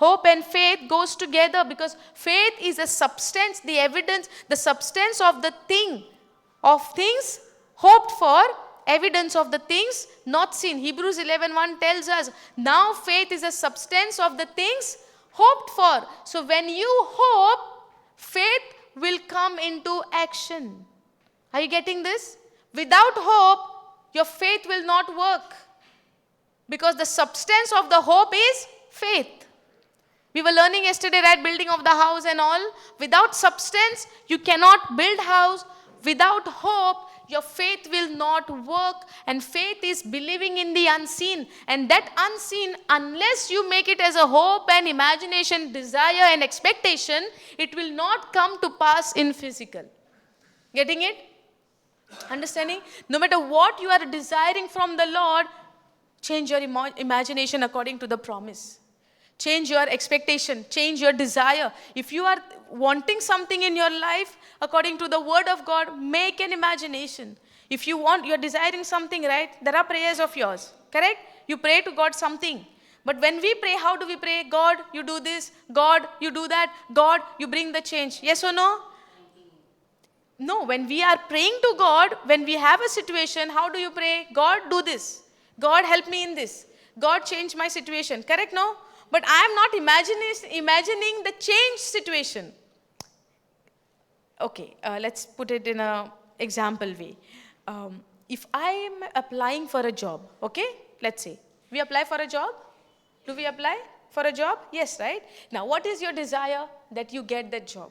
Hope and faith goes together, because faith is a substance, the evidence, the substance of the thing, of things hoped for, evidence of the things not seen. Hebrews 11:1 tells us, now faith is a substance of the things hoped for. So when you hope, faith will come into action. Are you getting this? Without hope, your faith will not work, because the substance of the hope is faith. We were learning yesterday, right, building of the house and all. Without substance, you cannot build house. Without hope, your faith will not work. And faith is believing in the unseen. And that unseen, unless you make it as a hope and imagination, desire and expectation, it will not come to pass in physical. Getting it? Understanding? No matter what you are desiring from the Lord, change your imagination according to the promise. Change your expectation, change your desire. If you are wanting something in your life, according to the word of God, make an imagination. If you want, you're desiring something, right? There are prayers of yours, correct? You pray to God something. But when we pray, how do we pray? God, you do this. God, you do that. God, you bring the change. Yes or no? No, when we are praying to God, when we have a situation, how do you pray? God, do this. God, help me in this. God, change my situation. Correct, no? But I am not imagining the change situation. Okay, let's put it in an example way. If I am applying for a job, okay, let's say, we apply for a job. Do we apply for a job? Yes, right? Now, what is your desire? That you get that job.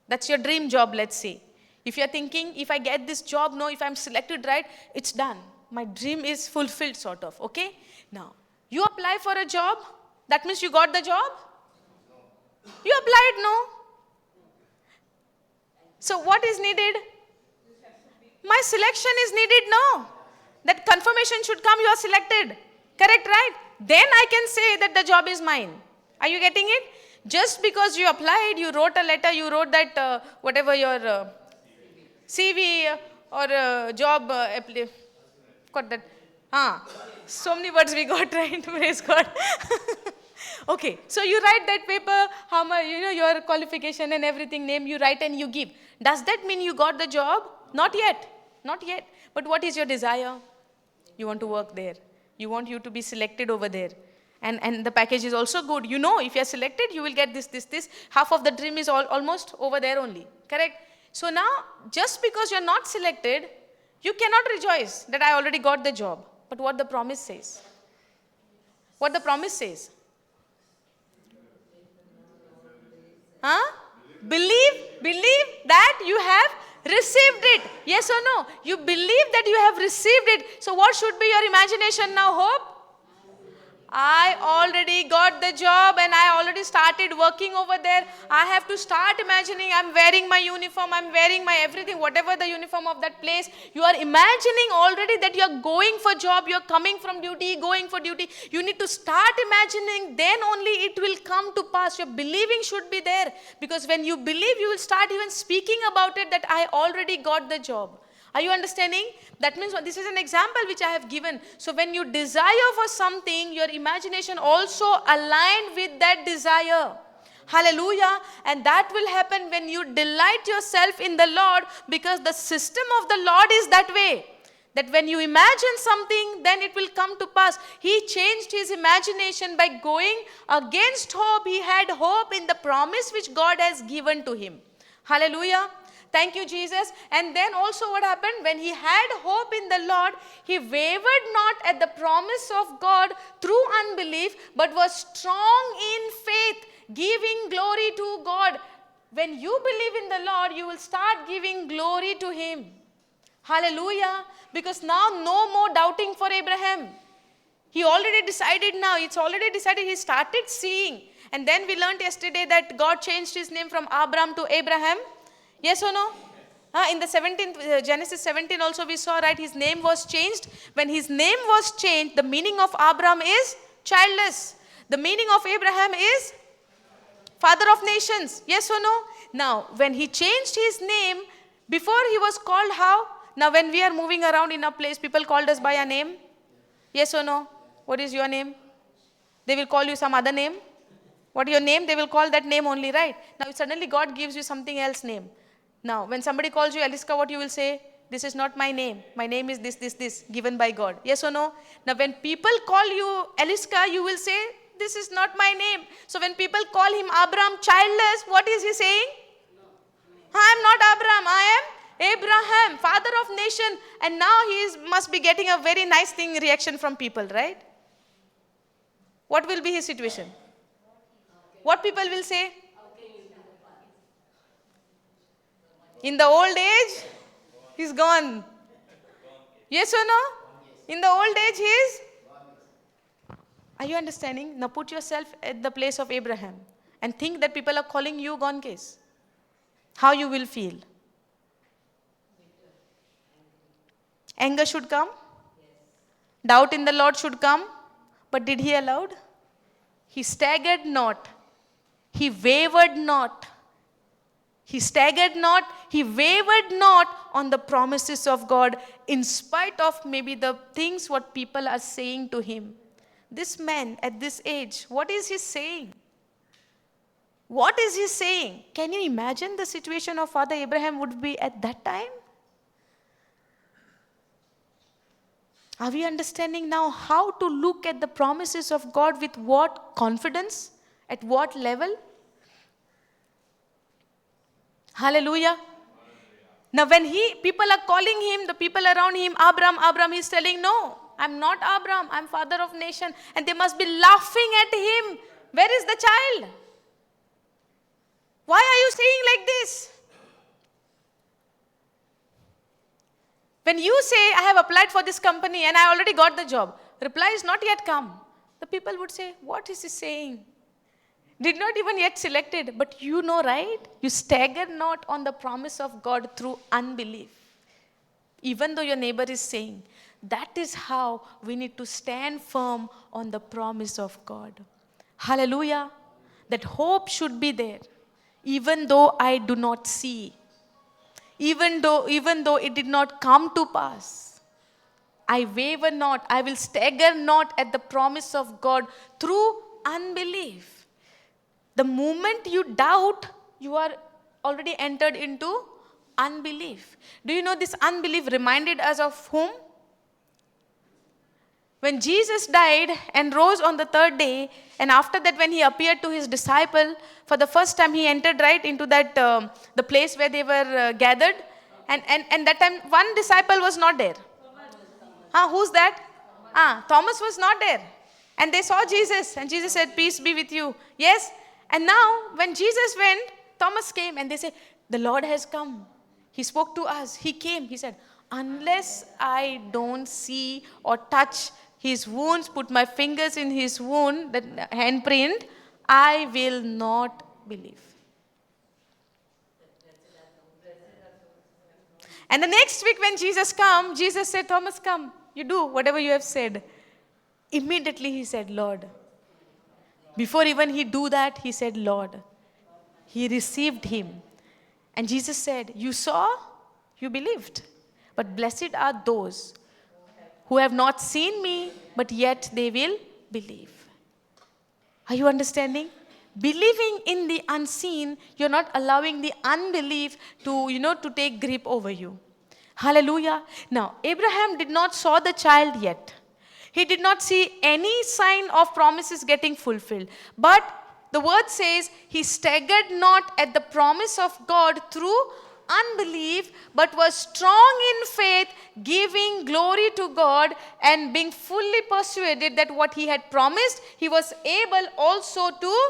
That's your dream job, let's say. If you're thinking, if I get this job, no, if I'm selected right, it's done. My dream is fulfilled, sort of, okay? Now, you apply for a job. That means you got the job? You applied, no? So what is needed? My selection is needed, no? That confirmation should come, you are selected. Correct, right? Then I can say that the job is mine. Are you getting it? Just because you applied, you wrote a letter, you wrote that whatever your CV or job, got that? So many words we got, right? Praise God. Okay, so you write that paper, how much, your qualification and everything, name you write and you give. Does that mean you got the job? Not yet. Not yet. But what is your desire? You want to work there. You want you to be selected over there. And the package is also good. You know, if you are selected, you will get this. Half of the dream is almost over there only. Correct? So now, just because you are not selected, you cannot rejoice that I already got the job. But what the promise says? What the promise says? Believe that you have received it. Yes or no? You believe that you have received it. So what should be your imagination now? Hope? I already got the job and I already started working over there. I have to start imagining I'm wearing my uniform, I'm wearing my everything, whatever the uniform of that place. You are imagining already that you are going for job, you are coming from duty, going for duty. You need to start imagining, then only it will come to pass. Your believing should be there, because when you believe, you will start even speaking about it that I already got the job. Are you understanding? That means this is an example which I have given. So when you desire for something, your imagination also aligned with that desire. Hallelujah. And that will happen when you delight yourself in the Lord, because the system of the Lord is that way. That when you imagine something, then it will come to pass. He changed his imagination by going against hope. He had hope in the promise which God has given to him. Hallelujah. Thank you, Jesus. And then also what happened? When he had hope in the Lord, he wavered not at the promise of God through unbelief, but was strong in faith, giving glory to God. When you believe in the Lord, you will start giving glory to Him. Hallelujah. Because now no more doubting for Abraham. He already decided now. It's already decided. He started seeing. And then we learned yesterday that God changed his name from Abram to Abraham. Yes or no? In the 17th, Genesis 17 also we saw, right, his name was changed. When his name was changed, the meaning of Abram is childless. The meaning of Abraham is father of nations. Yes or no? Now, when he changed his name, before he was called how? Now, when we are moving around in a place, people called us by a name. Yes or no? What is your name? They will call you some other name. What your name? They will call that name only, right? Now, suddenly God gives you something else name. Now, when somebody calls you Aliska, what you will say? This is not my name. My name is this, given by God. Yes or no? Now, when people call you Aliska, you will say, this is not my name. So, when people call him Abram, childless, what is he saying? I am not Abram. I am Abraham, father of nation. And now must be getting a very nice reaction from people, right? What will be his situation? What people will say? In the old age, he's gone. Yes or no? In the old age, he is? Are you understanding? Now put yourself at the place of Abraham and think that people are calling you gone case. How you will feel? Anger should come. Doubt in the Lord should come. But did he allowed? He staggered not. He wavered not. He staggered not, he wavered not on the promises of God in spite of maybe the things what people are saying to him. This man at this age, what is he saying? What is he saying? Can you imagine the situation of Father Abraham would be at that time? Are we understanding now how to look at the promises of God with what confidence? At what level? Hallelujah. Now when people are calling him, the people around him, Abram, he's telling, no, I'm not Abram, I'm father of nation. And they must be laughing at him. Where is the child? Why are you saying like this? When you say, I have applied for this company and I already got the job, reply is not yet come. The people would say, what is he saying? Did not even yet selected, but you know, right? You stagger not on the promise of God through unbelief. Even though your neighbor is saying, that is how we need to stand firm on the promise of God. Hallelujah. That hope should be there. Even though I do not see. Even though it did not come to pass. I waver not. I will stagger not at the promise of God through unbelief. The moment you doubt, you are already entered into unbelief. Do you know this unbelief reminded us of whom? When Jesus died and rose on the third day, and after that when he appeared to his disciple, for the first time he entered right into that the place where they were gathered. And that time one disciple was not there. Who's that? Thomas was not there. And they saw Jesus and Jesus said, peace be with you. Yes. And now, when Jesus went, Thomas came and they said, the Lord has come. He spoke to us. He came. He said, unless I don't see or touch his wounds, put my fingers in his wound, the handprint, I will not believe. And the next week when Jesus came, Jesus said, Thomas, come. You do whatever you have said. Immediately he said, Lord. Before even he do that, he said, Lord. He received him. And Jesus said, you saw, you believed. But blessed are those who have not seen me, but yet they will believe. Are you understanding? Believing in the unseen, you're not allowing the unbelief to take grip over you. Hallelujah. Now, Abraham did not saw the child yet. He did not see any sign of promises getting fulfilled. But the word says he staggered not at the promise of God through unbelief, but was strong in faith, giving glory to God and being fully persuaded that what he had promised, he was able also to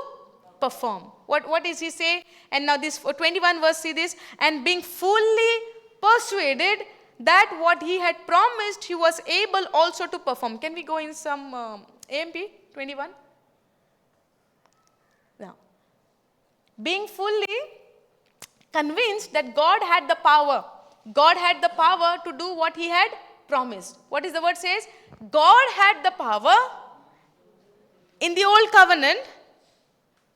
perform. What does he say? And now this 21 verse, see this. And being fully persuaded that what he had promised, he was able also to perform. Can we go in some AMP 21? Now, being fully convinced that God had the power. God had the power to do what he had promised. What is the word says? God had the power in the old covenant,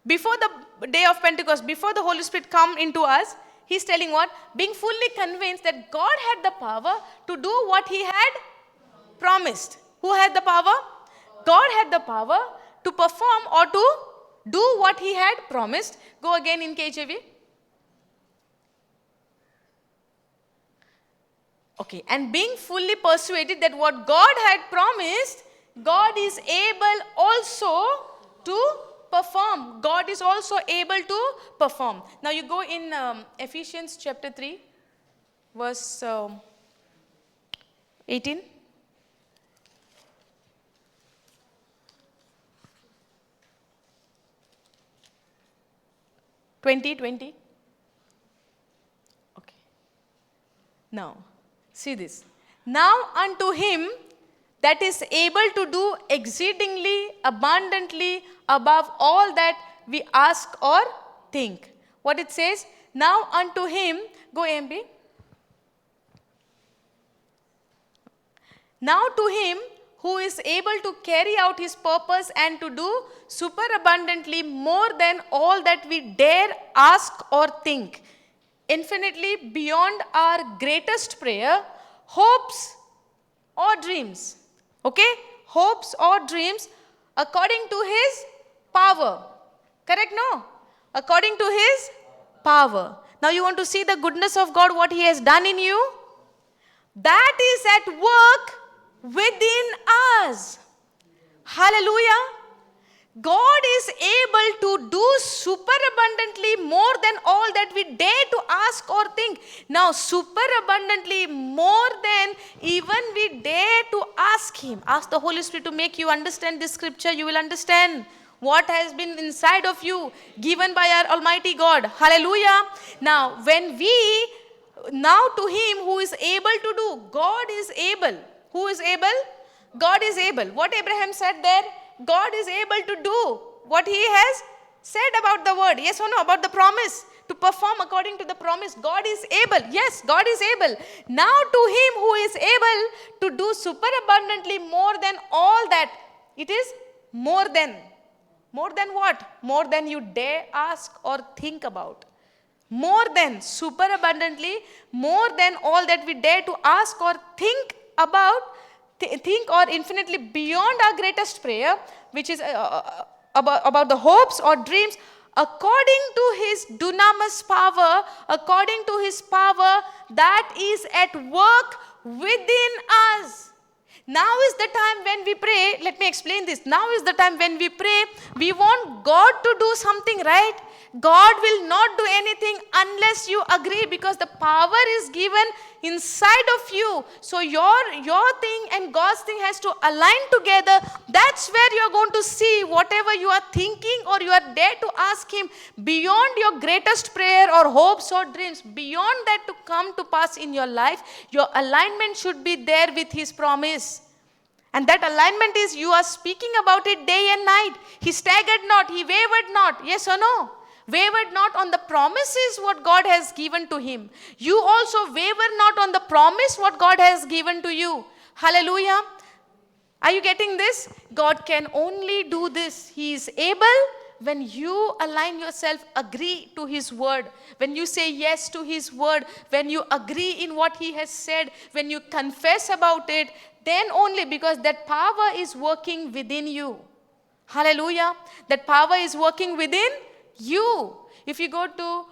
before the day of Pentecost, before the Holy Spirit come into us. He's telling what? Being fully convinced that God had the power to do what he had promised. Who had the power? God had the power to perform or to do what he had promised. Go again in KJV. Okay, and being fully persuaded that what God had promised, God is able also to perform. God is also able to perform. Now you go in Ephesians chapter 3, verse 18. 20. Okay. Now, see this. Now unto him that is able to do exceedingly abundantly above all that we ask or think. What it says? Now unto him, go AMB. Now to him who is able to carry out his purpose and to do super abundantly more than all that we dare ask or think, infinitely beyond our greatest prayer, hopes or dreams. Okay? Hopes or dreams according to his power. Correct? No? According to his power. Now you want to see the goodness of God, what he has done in you? That is at work within us. Hallelujah. God is able to do super abundantly more than all that we dare to ask or think. Now, super abundantly more than even we dare to ask him. Ask the Holy Spirit to make you understand this scripture. You will understand what has been inside of you, given by our Almighty God. Hallelujah. Now, now to him who is able to do, God is able. Who is able? God is able. What Abraham said there? God is able to do what he has said about the word. Yes or no? About the promise. To perform according to the promise. God is able. Yes, God is able. Now to him who is able to do super abundantly more than all that. It is more than. More than what? More than you dare ask or think about. More than, super abundantly, more than all that we dare to ask or think about, think or infinitely beyond our greatest prayer, which is about the hopes or dreams, according to his dunamis power, according to his power that is at work within us. Now is the time when we pray. Let me explain this. Now is the time when we pray. We want God to do something, right? God will not do anything unless you agree, because the power is given inside of you. So your thing and God's thing has to align together. That's where you're going to see whatever you are thinking or you are there to ask him beyond your greatest prayer or hopes or dreams. Beyond that to come to pass in your life, your alignment should be there with his promise. And that alignment is you are speaking about it day and night. He staggered not, he wavered not. Yes or no? Wavered not on the promises what God has given to him. You also waver not on the promise what God has given to you. Hallelujah. Are you getting this? God can only do this. He is able when you align yourself, agree to his word. When you say yes to his word, when you agree in what he has said, when you confess about it, then only, because that power is working within you. Hallelujah. That power is working within you. If you go to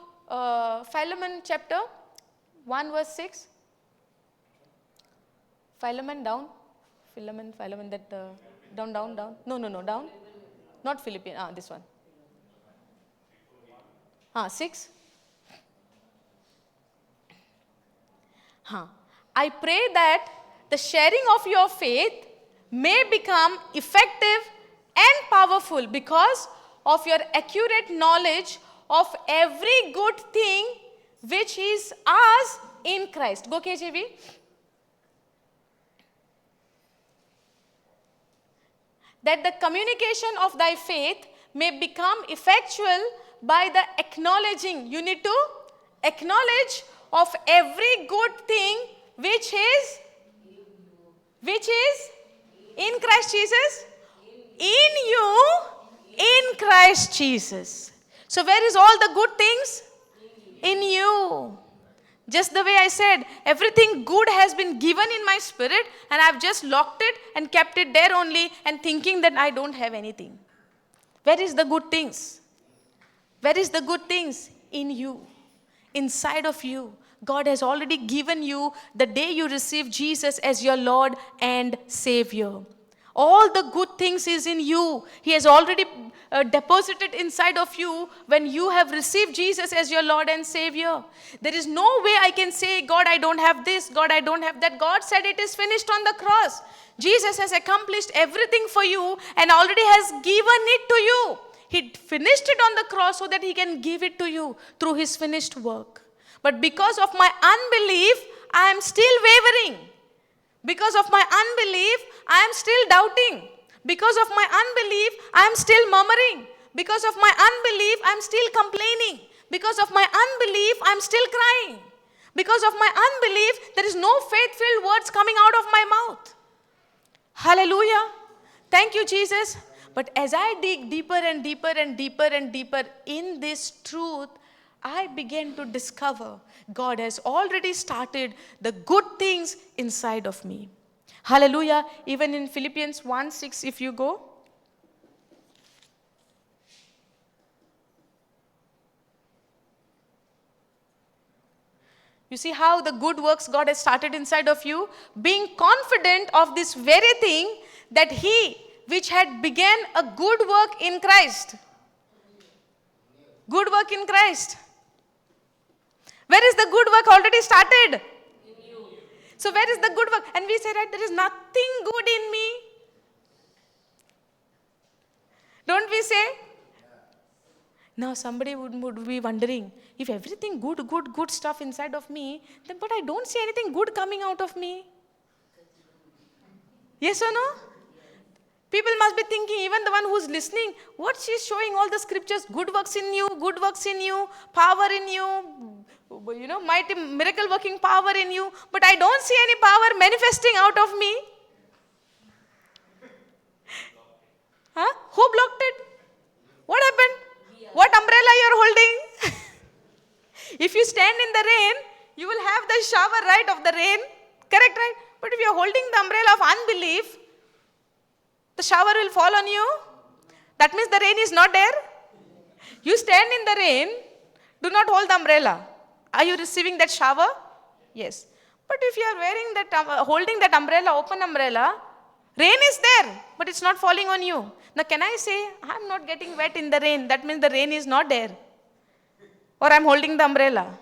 Philemon chapter 1 verse 6. Philemon, down. Philemon, that down. No, down. Not Philippine. This one. 6. I pray that the sharing of your faith may become effective and powerful, because of your accurate knowledge of every good thing which is ours in Christ. Go KJV. That the communication of thy faith may become effectual by the acknowledging. You need to acknowledge of every good thing which is in Christ Jesus. In you, in Christ Jesus. So where is all the good things? In you. Just the way I said, everything good has been given in my spirit and I've just locked it and kept it there only and thinking that I don't have anything. Where is the good things? Where is the good things? In you. Inside of you. God has already given you the day you receive Jesus as your Lord and Savior. All the good things is in you. He has already deposited inside of you when you have received Jesus as your Lord and Savior. There is no way I can say, God, I don't have this, God, I don't have that. God said it is finished on the cross. Jesus has accomplished everything for you and already has given it to you. He finished it on the cross so that He can give it to you through His finished work. But because of my unbelief, I am still wavering. Because of my unbelief, I am still doubting. Because of my unbelief, I am still murmuring. Because of my unbelief, I am still complaining. Because of my unbelief, I am still crying. Because of my unbelief, there is no faith-filled words coming out of my mouth. Hallelujah. Thank you, Jesus. But as I dig deeper and deeper and deeper and deeper in this truth, I began to discover God has already started the good things inside of me. Hallelujah. Even in Philippians 1:6, if you go. You see how the good works God has started inside of you? Being confident of this very thing, that He which had began a good work in Christ. Good work in Christ. Where is the good work already started? In you. So where is the good work? And we say, right, there is nothing good in me. Don't we say? Now somebody would be wondering, if everything good stuff inside of me, then but I don't see anything good coming out of me. Yes or no? People must be thinking, even the one who's listening, what she's showing all the scriptures, good works in you, power in you, mighty miracle working power in you, but I don't see any power manifesting out of me. Huh? Who blocked it? What happened? What umbrella you're holding? If you stand in the rain, you will have the shower, right, of the rain. Correct, right? But if you're holding the umbrella of unbelief, the shower will fall on you. That means the rain is not there. You stand in the rain, do not hold the umbrella. Are you receiving that shower? Yes. But if you are wearing that, holding that umbrella, open umbrella, rain is there, but it's not falling on you. Now can I say, I'm not getting wet in the rain, that means the rain is not there. Or I'm holding the umbrella.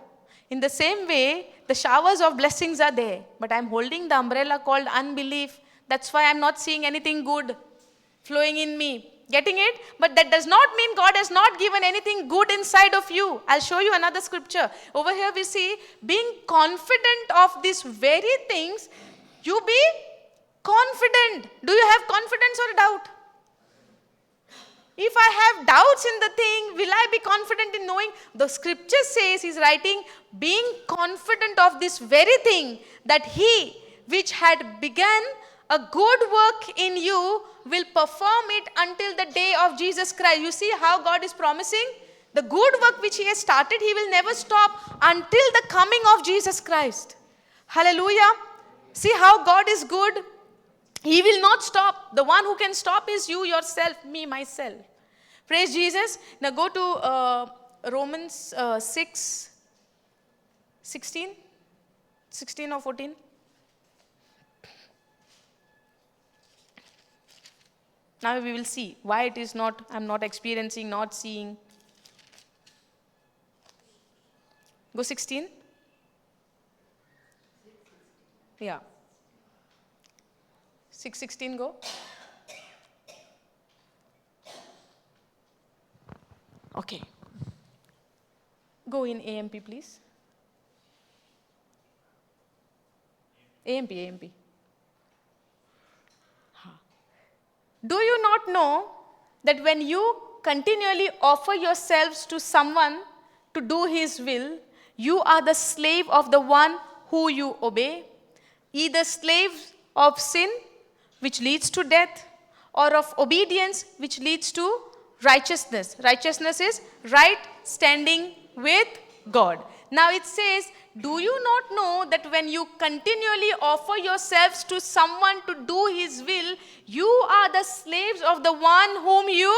In the same way, the showers of blessings are there, but I'm holding the umbrella called unbelief. That's why I'm not seeing anything good flowing in me. Getting it? But that does not mean God has not given anything good inside of you. I'll show you another scripture. Over here we see, being confident of these very things, you be confident. Do you have confidence or doubt? If I have doubts in the thing, will I be confident in knowing? The scripture says, he's writing, being confident of this very thing, that He which had begun a good work in you will perform it until the day of Jesus Christ. You see how God is promising? The good work which He has started, He will never stop until the coming of Jesus Christ. Hallelujah. See how God is good? He will not stop. The one who can stop is you yourself, me, myself. Praise Jesus. Now go to Romans 6, 16 or 14. Now we will see why it is not, I'm not experiencing, not seeing. Go 16. Yeah. 6:16 go. Go in AMP, please. AMP. Do you not know that when you continually offer yourselves to someone to do his will, you are the slave of the one who you obey, either slaves of sin, which leads to death, or of obedience, which leads to righteousness. Righteousness is right standing with God. Now it says, do you not know that when you continually offer yourselves to someone to do his will, you are the slaves of the one whom you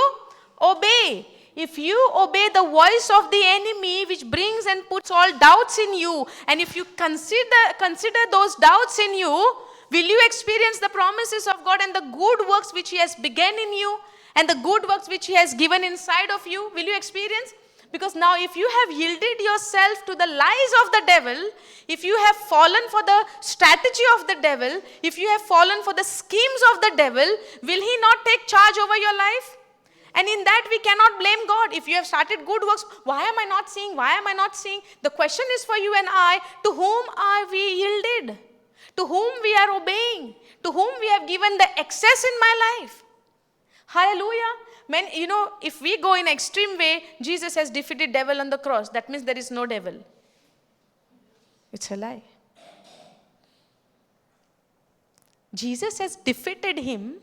obey? If you obey the voice of the enemy, which brings and puts all doubts in you, and if you consider those doubts in you, will you experience the promises of God and the good works which he has begun in you, and the good works which he has given inside of you? Will you experience? Because now if you have yielded yourself to the lies of the devil, if you have fallen for the strategy of the devil, if you have fallen for the schemes of the devil, will he not take charge over your life? And in that we cannot blame God. If you have started good works, why am I not seeing? Why am I not seeing? The question is for you and I, to whom are we yielded? To whom we are obeying? To whom we have given the access in my life? Hallelujah. Man, if we go in extreme way, Jesus has defeated devil on the cross. That means there is no devil. It's a lie. Jesus has defeated him,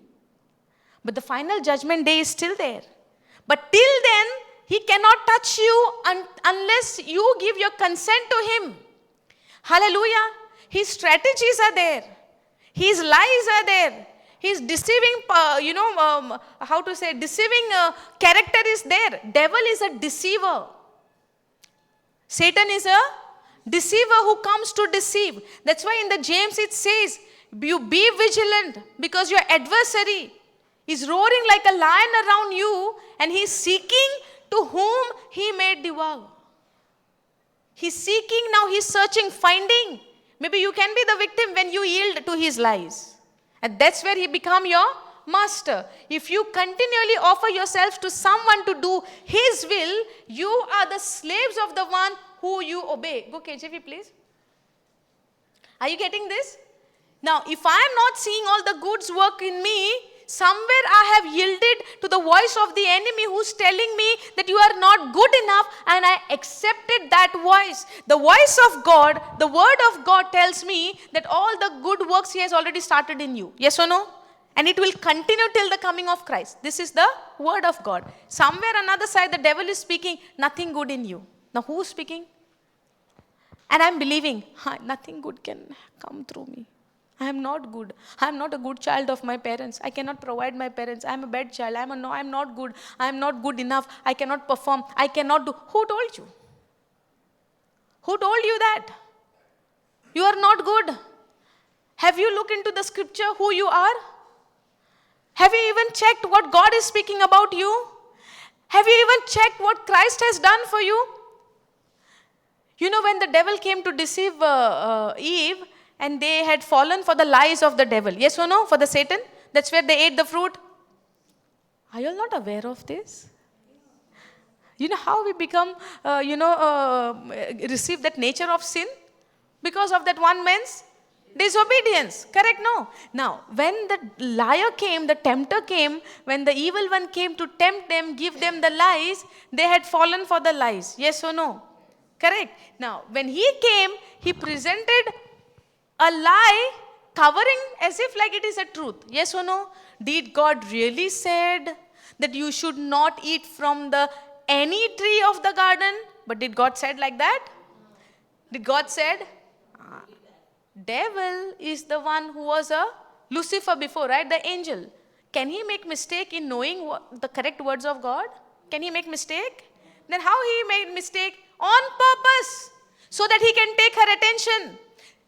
but the final judgment day is still there. But till then, he cannot touch you unless you give your consent to him. Hallelujah. His strategies are there. His lies are there. His deceiving, deceiving character is there. Devil is a deceiver. Satan is a deceiver who comes to deceive. That's why in the James it says, you be vigilant because your adversary is roaring like a lion around you and he is seeking to whom he may devour. He's seeking now, he's searching, finding. Maybe you can be the victim when you yield to his lies. And that's where he become your master. If you continually offer yourselves to someone to do his will, you are the slaves of the one who you obey. Go KJV, please. Are you getting this? Now, if I am not seeing all the goods work in me, somewhere I have yielded to the voice of the enemy who's telling me that you are not good enough, and I accepted that voice. The voice of God, the word of God tells me that all the good works he has already started in you. Yes or no? And it will continue till the coming of Christ. This is the word of God. Somewhere another side the devil is speaking, nothing good in you. Now who's speaking? And I'm believing, nothing good can come through me. I am not good. I am not a good child of my parents. I cannot provide my parents. I am a bad child. I am not good. I am not good enough. I cannot perform. I cannot do. Who told you? Who told you that? You are not good. Have you looked into the scripture who you are? Have you even checked what God is speaking about you? Have you even checked what Christ has done for you? You know, when the devil came to deceive Eve, and they had fallen for the lies of the devil. Yes or no? For the Satan? That's where they ate the fruit. Are you all not aware of this? You know how we become, receive that nature of sin? Because of that one man's disobedience. Correct? No. Now, when the liar came, the tempter came, when the evil one came to tempt them, give them the lies, they had fallen for the lies. Yes or no? Correct? Now, when he came, he presented a lie covering as if like it is a truth. Yes or no? Did God really said that you should not eat from any tree of the garden? But did God said like that? Did God said? Devil is the one who was a Lucifer before, right? The angel. Can he make mistake in knowing the correct words of God? Can he make mistake? Then how he made mistake? On purpose. So that he can take her attention.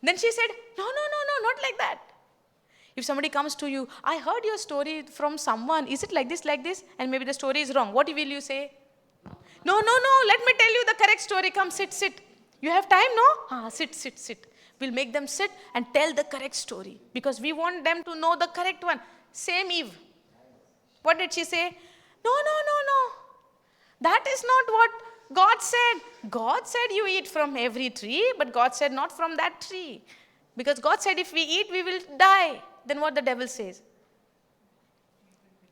Then she said, no, not like that. If somebody comes to you, I heard your story from someone. Is it like this? And maybe the story is wrong. What will you say? No. Let me tell you the correct story. Come, sit. You have time, no? Sit. We'll make them sit and tell the correct story. Because we want them to know the correct one. Same Eve. What did she say? No. That is not what God said you eat from every tree, but God said not from that tree. Because God said if we eat, we will die. Then what the devil says?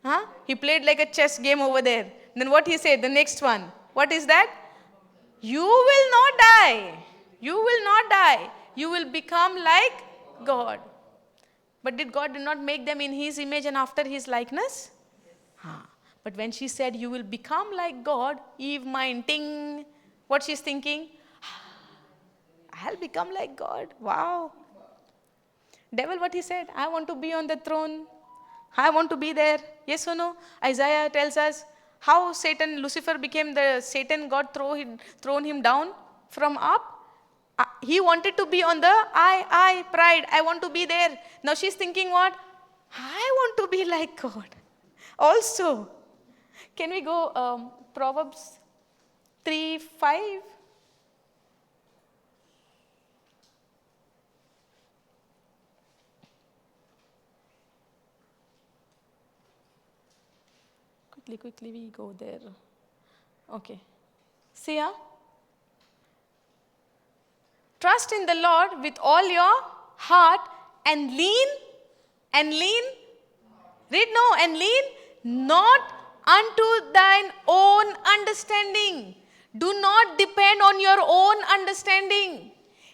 Huh? He played like a chess game over there. Then what he said, the next one. What is that? You will not die. You will not die. You will become like God. But did God not make them in his image and after his likeness? Huh. But when she said, you will become like God, Eve mind, ting. What she's thinking? I'll become like God. Wow. Devil, what he said? I want to be on the throne. I want to be there. Yes or no? Isaiah tells us how Lucifer became the Satan. God thrown him down from up. He wanted to be on the pride. I want to be there. Now she's thinking what? I want to be like God. Also, can we go Proverbs 3:5? Quickly we go there. Okay. See ya. Trust in the Lord with all your heart and lean. Read no, and lean not unto thine own understanding. Do not depend on your own understanding.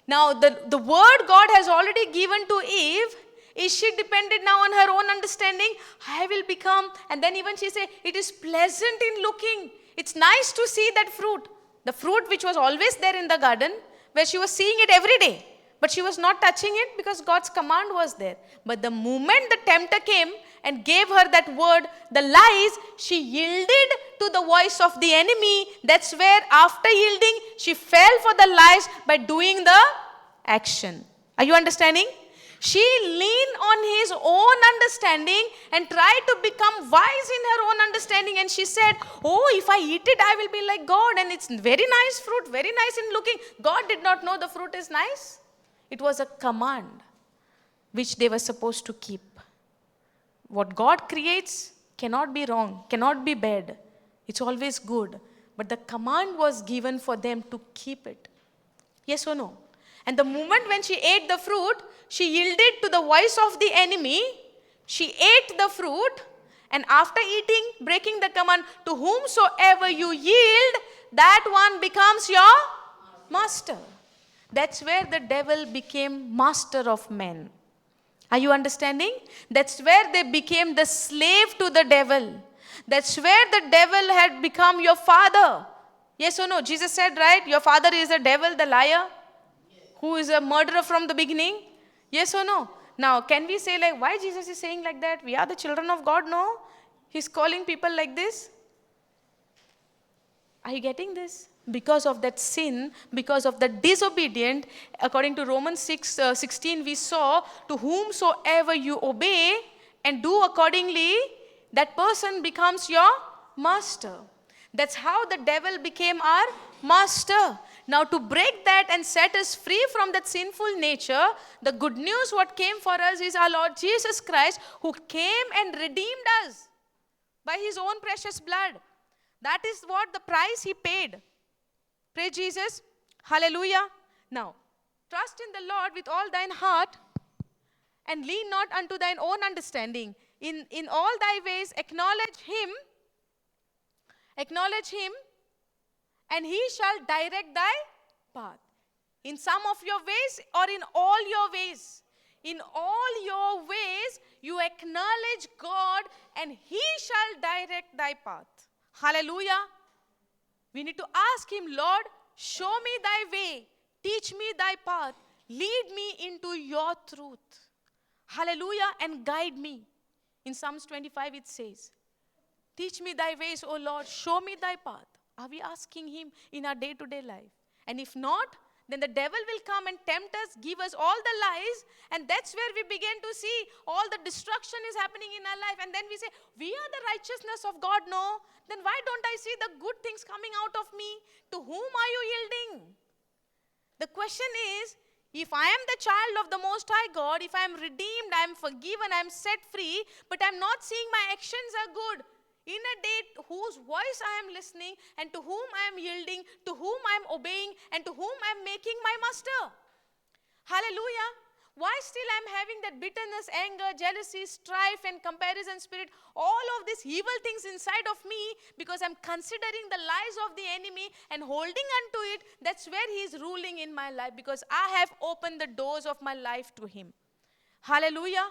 Now the word God has already given to Eve. Is she dependent now on her own understanding? I will become, and then even she say, it is pleasant in looking. It's nice to see that fruit. The fruit which was always there in the garden, where she was seeing it every day. But she was not touching it because God's command was there. But the moment the tempter came and gave her that word, the lies, she yielded to the voice of the enemy. That's where after yielding, she fell for the lies by doing the action. Are you understanding? She leaned on his own understanding and tried to become wise in her own understanding. And she said, oh, if I eat it, I will be like God. And it's very nice fruit, very nice in looking. God did not know the fruit is nice. It was a command which they were supposed to keep. What God creates cannot be wrong, cannot be bad. It's always good. But the command was given for them to keep it. Yes or no? And the moment when she ate the fruit, she yielded to the voice of the enemy. She ate the fruit, and after eating, breaking the command, to whomsoever you yield, that one becomes your master. That's where the devil became master of men. Are you understanding? That's where they became the slave to the devil. That's where the devil had become your father. Yes or no? Jesus said, right? Your father is the devil, the liar, who is a murderer from the beginning. Yes or no? Now, can we say like, why Jesus is saying like that? We are the children of God? No. He's calling people like this. Are you getting this? Because of that sin, because of the disobedient, according to Romans 6:16, we saw, to whomsoever you obey and do accordingly, that person becomes your master. That's how the devil became our master. Now to break that and set us free from that sinful nature, the good news what came for us is our Lord Jesus Christ, who came and redeemed us by his own precious blood. That is what the price he paid. Praise Jesus. Hallelujah. Now, trust in the Lord with all thine heart and lean not unto thine own understanding. In all thy ways acknowledge him, and he shall direct thy path. In some of your ways or in all your ways. In all your ways you acknowledge God, and he shall direct thy path. Hallelujah. We need to ask him, Lord, show me thy way, teach me thy path, lead me into your truth. Hallelujah, and guide me. In Psalms 25 it says, teach me thy ways, O Lord, show me thy path. Are we asking him in our day-to-day life? And if not, then the devil will come and tempt us, give us all the lies, and that's where we begin to see all the destruction is happening in our life. And then we say, we are the righteousness of God. No, then why don't I see the good things coming out of me? To whom are you yielding? The question is, if I am the child of the Most High God, if I am redeemed, I am forgiven, I am set free, but I am not seeing my actions are good, in a day whose voice I am listening, and to whom I am yielding, to whom I am obeying, and to whom I am making my master. Hallelujah. Why still I am having that bitterness, anger, jealousy, strife, and comparison spirit, all of these evil things inside of me? Because I am considering the lies of the enemy and holding on to it. That's where he is ruling in my life, because I have opened the doors of my life to him. Hallelujah.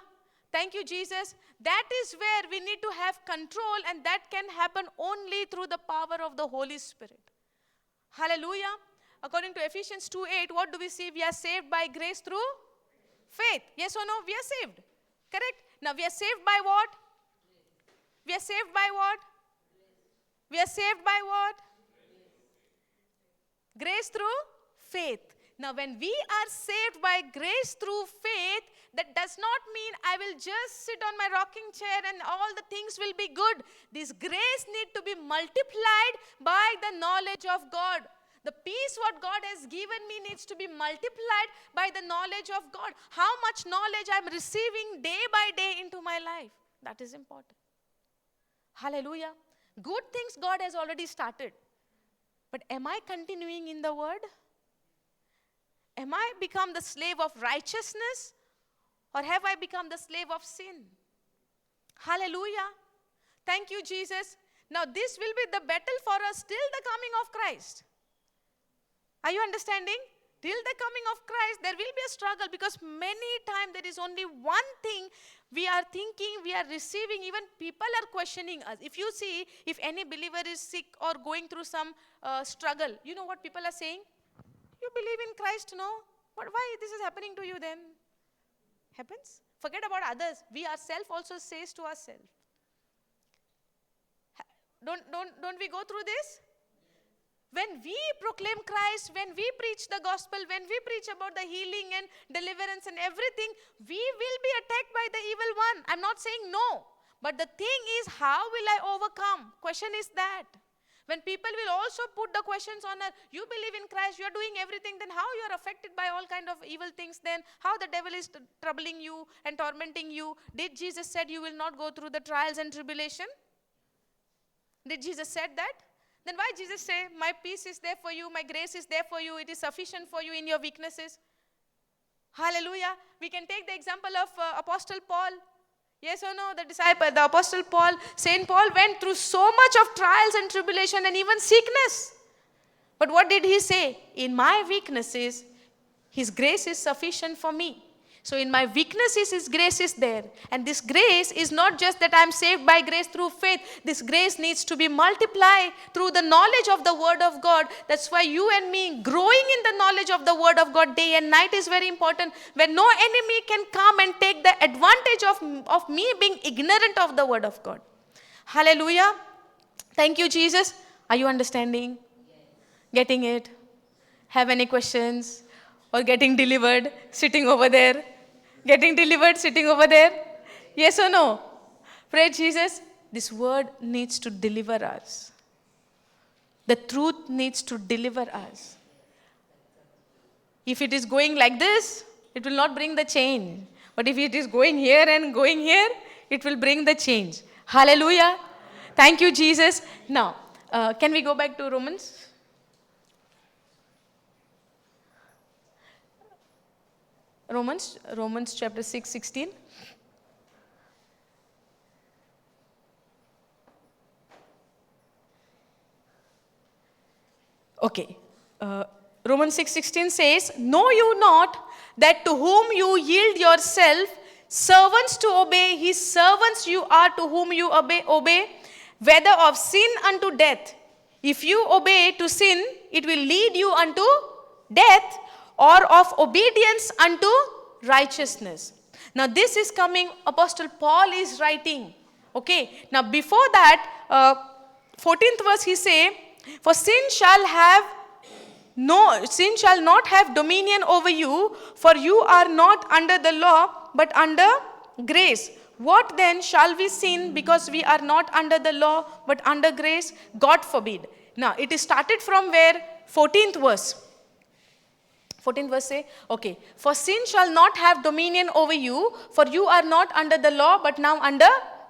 Thank you, Jesus. That is where we need to have control, and that can happen only through the power of the Holy Spirit. Hallelujah. According to Ephesians 2:8, what do we see? We are saved by grace through faith. Yes or no? We are saved. Correct? Now we are saved by what? We are saved by what? We are saved by what? Grace through faith. Now when we are saved by grace through faith, that does not mean I will just sit on my rocking chair and all the things will be good. This grace need to be multiplied by the knowledge of God. The peace what God has given me needs to be multiplied by the knowledge of God. How much knowledge I'm receiving day by day into my life. That is important. Hallelujah. Good things God has already started. But am I continuing in the word? Am I become the slave of righteousness? Or have I become the slave of sin? Hallelujah. Thank you, Jesus. Now this will be the battle for us till the coming of Christ. Are you understanding? Till the coming of Christ, there will be a struggle, because many times there is only one thing we are thinking, we are receiving, even people are questioning us. If you see, if any believer is sick or going through some struggle, you know what people are saying? You believe in Christ, no? Why this is happening to you then? Happens? Forget about others. We ourselves also says to ourselves. Don't we go through this? When we proclaim Christ, when we preach the gospel, when we preach about the healing and deliverance and everything, we will be attacked by the evil one. I'm not saying no. But the thing is, how will I overcome? Question is that. When people will also put the questions on her, you believe in Christ, you are doing everything, then how you are affected by all kind of evil things then? How the devil is troubling you and tormenting you? Did Jesus said you will not go through the trials and tribulation? Did Jesus said that? Then why Jesus say, my peace is there for you, my grace is there for you, it is sufficient for you in your weaknesses? Hallelujah. We can take the example of Apostle Paul. Yes or no? The Apostle Paul, Saint Paul went through so much of trials and tribulation and even sickness. But what did he say? In my weaknesses, his grace is sufficient for me. So in my weaknesses, his grace is there. And this grace is not just that I am saved by grace through faith. This grace needs to be multiplied through the knowledge of the word of God. That's why you and me growing in the knowledge of the word of God day and night is very important. When no enemy can come and take the advantage of me being ignorant of the word of God. Hallelujah. Thank you, Jesus. Are you understanding? Yes. Getting it? Have any questions? Or getting delivered, sitting over there? Getting delivered, sitting over there? Yes or no? Praise Jesus. This word needs to deliver us. The truth needs to deliver us. If it is going like this, it will not bring the change. But if it is going here and going here, it will bring the change. Hallelujah. Thank you, Jesus. Now, can we go back to Romans? Romans chapter 6:16. Okay. Romans 6:16 says, know you not that to whom you yield yourself, servants to obey, his servants you are to whom you obey, whether of sin unto death. If you obey to sin, it will lead you unto death, or of obedience unto righteousness. Now this is coming, Apostle Paul is writing. Okay. Now before that, 14th verse he say, for sin shall not have dominion over you, for you are not under the law, but under grace. What then shall we sin because we are not under the law, but under grace? God forbid. Now it is started from where? 14th verse. 14th verse say, okay, for sin shall not have dominion over you, for you are not under the law, but now under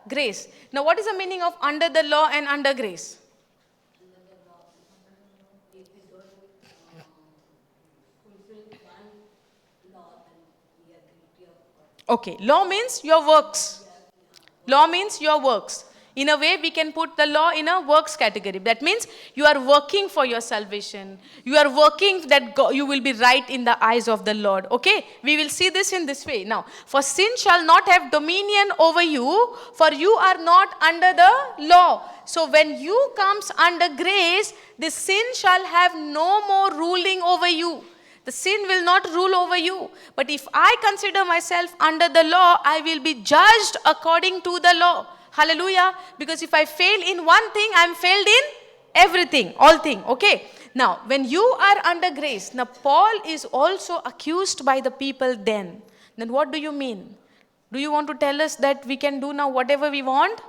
Grace. Now what is the meaning of under the law and under grace? Okay, law means your works. Law means your works. In a way, we can put the law in a works category. That means you are working for your salvation. You are working that you will be right in the eyes of the Lord. Okay? We will see this in this way. Now, for sin shall not have dominion over you, for you are not under the law. So when you comes under grace, the sin shall have no more ruling over you. The sin will not rule over you. But if I consider myself under the law, I will be judged according to the law. Hallelujah. Because if I fail in one thing, I am failed in everything, all things. Okay. Now, when you are under grace, now Paul is also accused by the people then. Then what do you mean? Do you want to tell us that we can do now whatever we want?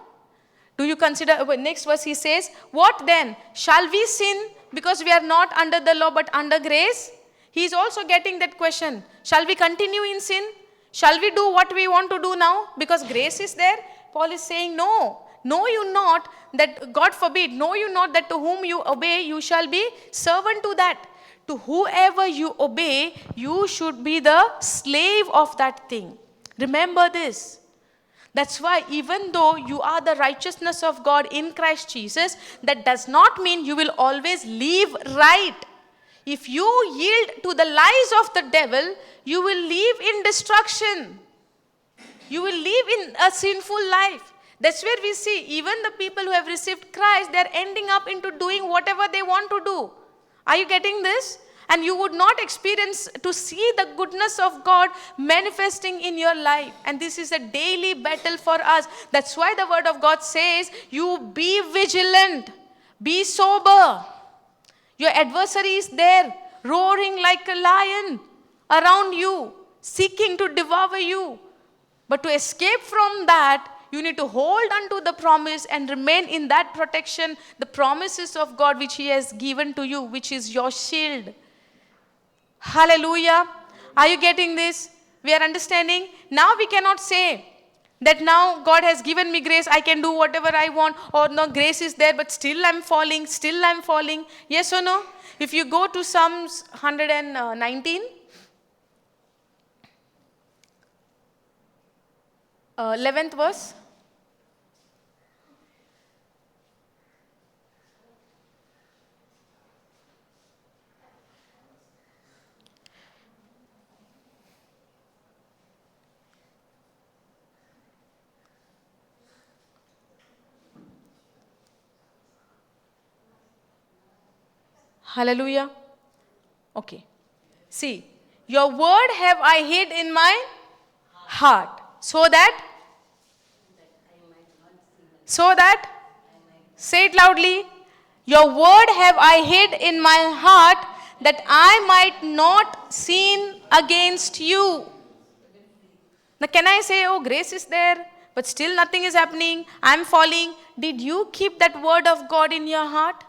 Do you consider, next verse he says, what then? Shall we sin because we are not under the law but under grace? He is also getting that question. Shall we continue in sin? Shall we do what we want to do now? Because grace is there. Paul is saying, no. Know you not that, God forbid, know you not that to whom you obey, you shall be servant to that. To whoever you obey, you should be the slave of that thing. Remember this. That's why even though you are the righteousness of God in Christ Jesus, that does not mean you will always live right. If you yield to the lies of the devil, you will live in destruction. You will live in a sinful life. That's where we see even the people who have received Christ, they are ending up into doing whatever they want to do. Are you getting this? And you would not experience to see the goodness of God manifesting in your life. And this is a daily battle for us. That's why the word of God says, you be vigilant, be sober. Your adversary is there, roaring like a lion around you, seeking to devour you. But to escape from that, you need to hold unto the promise and remain in that protection, the promises of God which He has given to you, which is your shield. Hallelujah. Are you getting this? We are understanding. Now we cannot say that now God has given me grace, I can do whatever I want, or no, grace is there, but still I'm falling, Yes or no? If you go to Psalms 119, 11th verse. Hallelujah. Okay. See, your word have I hid in my heart, so that, say it loudly, your word have I hid in my heart, that I might not sin against you. Now can I say, oh, grace is there, but still nothing is happening, I'm falling. Did you keep that word of God in your heart?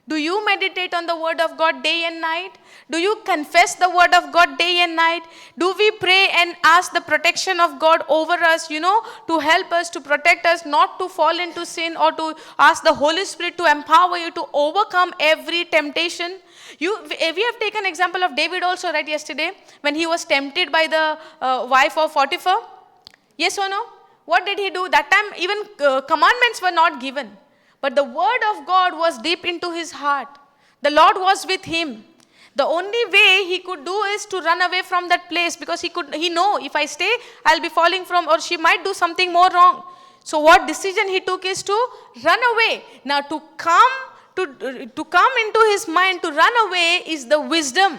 Do you meditate on the word of God day and night? Do you confess the word of God day and night? Do we pray and ask the protection of God over us, to help us, to protect us, not to fall into sin, or to ask the Holy Spirit to empower you to overcome every temptation? We have taken example of David also, right, yesterday, when he was tempted by the wife of Potiphar. Yes or no? What did he do? That time even commandments were not given. But the word of God was deep into his heart. The Lord was with him. The only way he could do is to run away from that place, because he know if I stay, I'll be falling from, or she might do something more wrong. So what decision he took is to run away. Now to come into his mind to run away is the wisdom.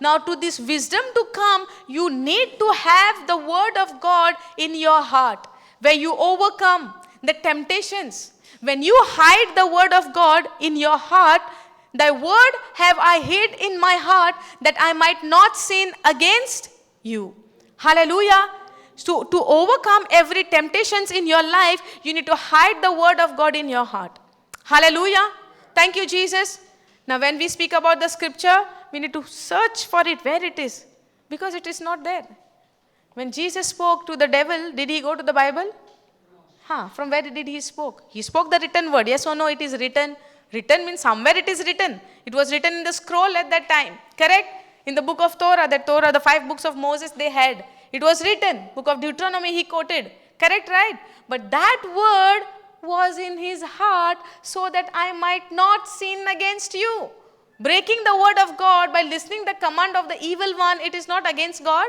Now to this wisdom to come, you need to have the word of God in your heart, where you overcome the temptations. When you hide the word of God in your heart, thy word have I hid in my heart, that I might not sin against you. Hallelujah. So to overcome every temptations in your life, you need to hide the word of God in your heart. Hallelujah. Thank you, Jesus. Now when we speak about the scripture, we need to search for it where it is, because it is not there. When Jesus spoke to the devil, did he go to the Bible? From where did he spoke? He spoke the written word. Yes or no, it is written. Written means somewhere it is written. It was written in the scroll at that time. Correct? In the book of Torah, the 5 books of Moses they had. It was written. Book of Deuteronomy he quoted. Correct, right? But that word was in his heart so that I might not sin against you. Breaking the word of God by listening the command of the evil one, it is not against God.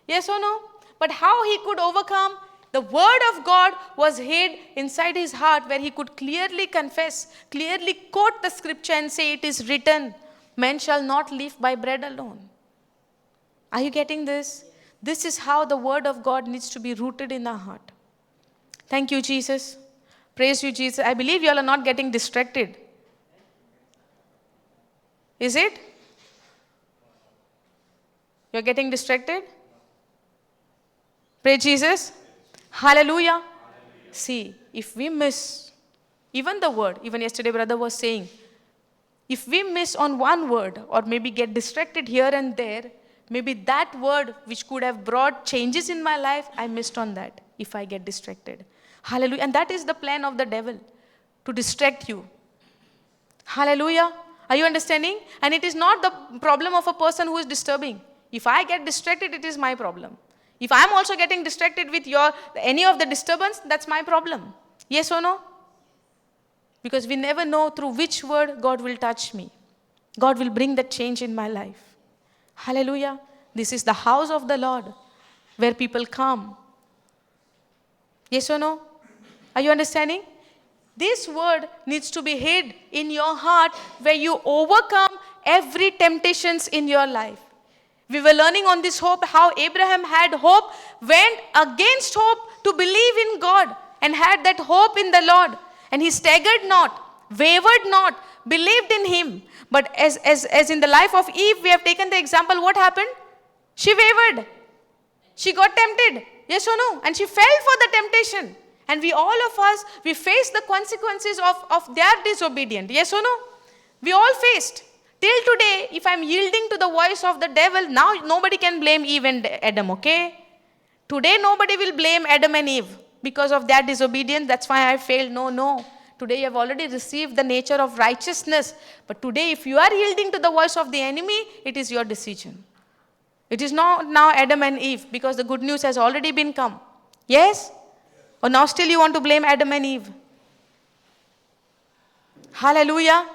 Yes or no? But how he could overcome? The word of God was hid inside his heart where he could clearly confess, clearly quote the scripture and say it is written, men shall not live by bread alone. Are you getting this? This is how the word of God needs to be rooted in our heart. Thank you, Jesus. Praise you, Jesus. I believe you all are not getting distracted. Is it? You're getting distracted? Praise Jesus. Hallelujah. See, if we miss even the word, even yesterday brother was saying, if we miss on one word or maybe get distracted here and there, maybe that word which could have brought changes in my life, I missed on that if I get distracted. Hallelujah. And that is the plan of the devil, to distract you. Hallelujah. Are you understanding? And it is not the problem of a person who is disturbing. If I get distracted, it is my problem. If I am also getting distracted with any of the disturbance, that's my problem. Yes or no? Because we never know through which word God will touch me. God will bring that change in my life. Hallelujah. This is the house of the Lord where people come. Yes or no? Are you understanding? This word needs to be hid in your heart where you overcome every temptations in your life. We were learning on this hope, how Abraham had hope, went against hope to believe in God and had that hope in the Lord. And he staggered not, wavered not, believed in him. But as in the life of Eve, we have taken the example, what happened? She wavered. She got tempted. Yes or no? And she fell for the temptation. And all of us, we face the consequences of their disobedience. Yes or no? We all faced. Till today, if I'm yielding to the voice of the devil, now nobody can blame Eve and Adam, okay? Today, nobody will blame Adam and Eve because of their disobedience. That's why I failed. No. Today, you have already received the nature of righteousness. But today, if you are yielding to the voice of the enemy, it is your decision. It is not now Adam and Eve because the good news has already been come. Yes? Or now still you want to blame Adam and Eve? Hallelujah.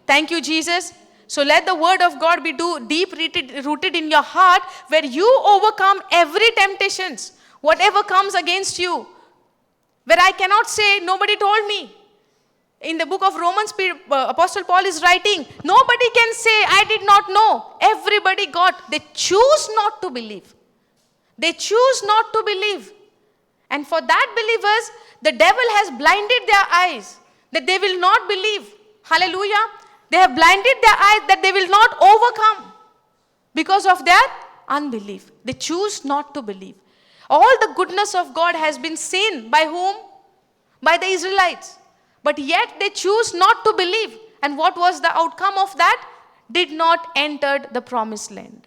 Thank you, Jesus. So let the word of God be deep rooted in your heart where you overcome every temptations, whatever comes against you. Where I cannot say, nobody told me. In the book of Romans, Apostle Paul is writing, nobody can say, I did not know. Everybody got. They choose not to believe. They choose not to believe. And for that believers, the devil has blinded their eyes that they will not believe. Hallelujah. They have blinded their eyes that they will not overcome because of their unbelief. They choose not to believe. All the goodness of God has been seen by whom? By the Israelites. But yet they choose not to believe. And what was the outcome of that? Did not enter the promised land.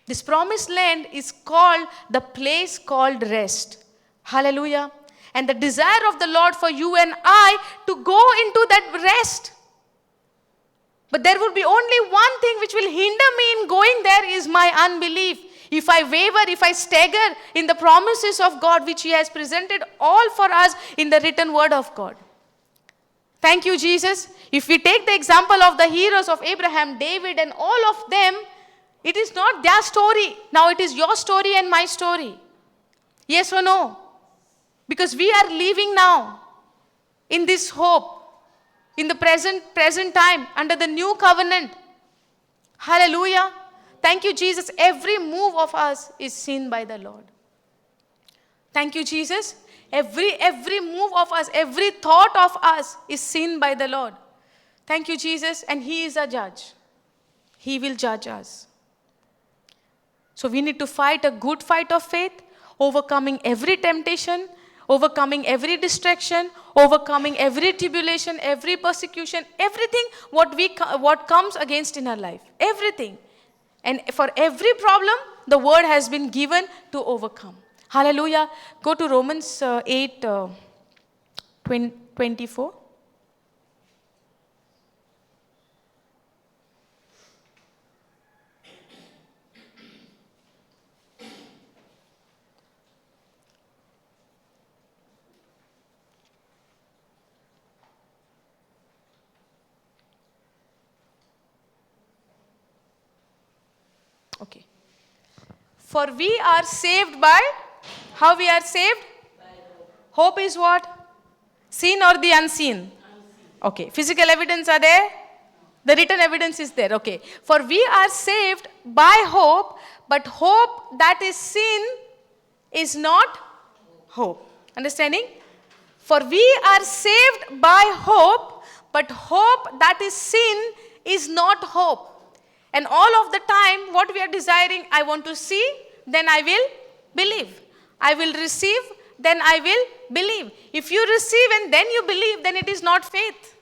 This promised land is called the place called rest. Hallelujah. And the desire of the Lord for you and I to go into that rest. But there will be only one thing which will hinder me in going there is my unbelief. If I waver, if I stagger in the promises of God which He has presented all for us in the written word of God. Thank you, Jesus. If we take the example of the heroes of Abraham, David and all of them, it is not their story. Now it is your story and my story. Yes or no? Because we are living now in this hope, in the present time, under the new covenant. Hallelujah. Thank you, Jesus. Every move of us is seen by the Lord. Thank you, Jesus. Every move of us, every thought of us is seen by the Lord. Thank you, Jesus. And He is a judge. He will judge us. So we need to fight a good fight of faith, overcoming every temptation, overcoming every distraction, overcoming every tribulation, every persecution, everything what comes against in our life. Everything. And for every problem, the word has been given to overcome. Hallelujah. Go to Romans 8, 24. Okay. For we are saved by, how we are saved? Hope is what? Seen or the unseen? Okay. Physical evidence are there? The written evidence is there. Okay. For we are saved by hope, but hope that is seen is not hope. Understanding? For we are saved by hope, but hope that is seen is not hope. And all of the time, what we are desiring, I want to see, then I will believe. I will receive, then I will believe. If you receive and then you believe, then it is not faith.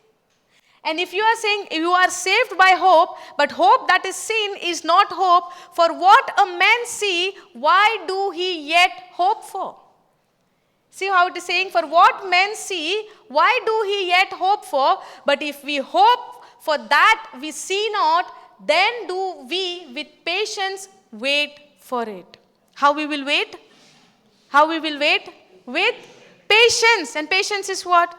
And if you are saying you are saved by hope, but hope that is seen is not hope, for what a man see, why do he yet hope for? See how it is saying, for what men see, why do he yet hope for? But if we hope for that we see not, then do we with patience wait for it. How we will wait? How we will wait? With patience. And patience is what?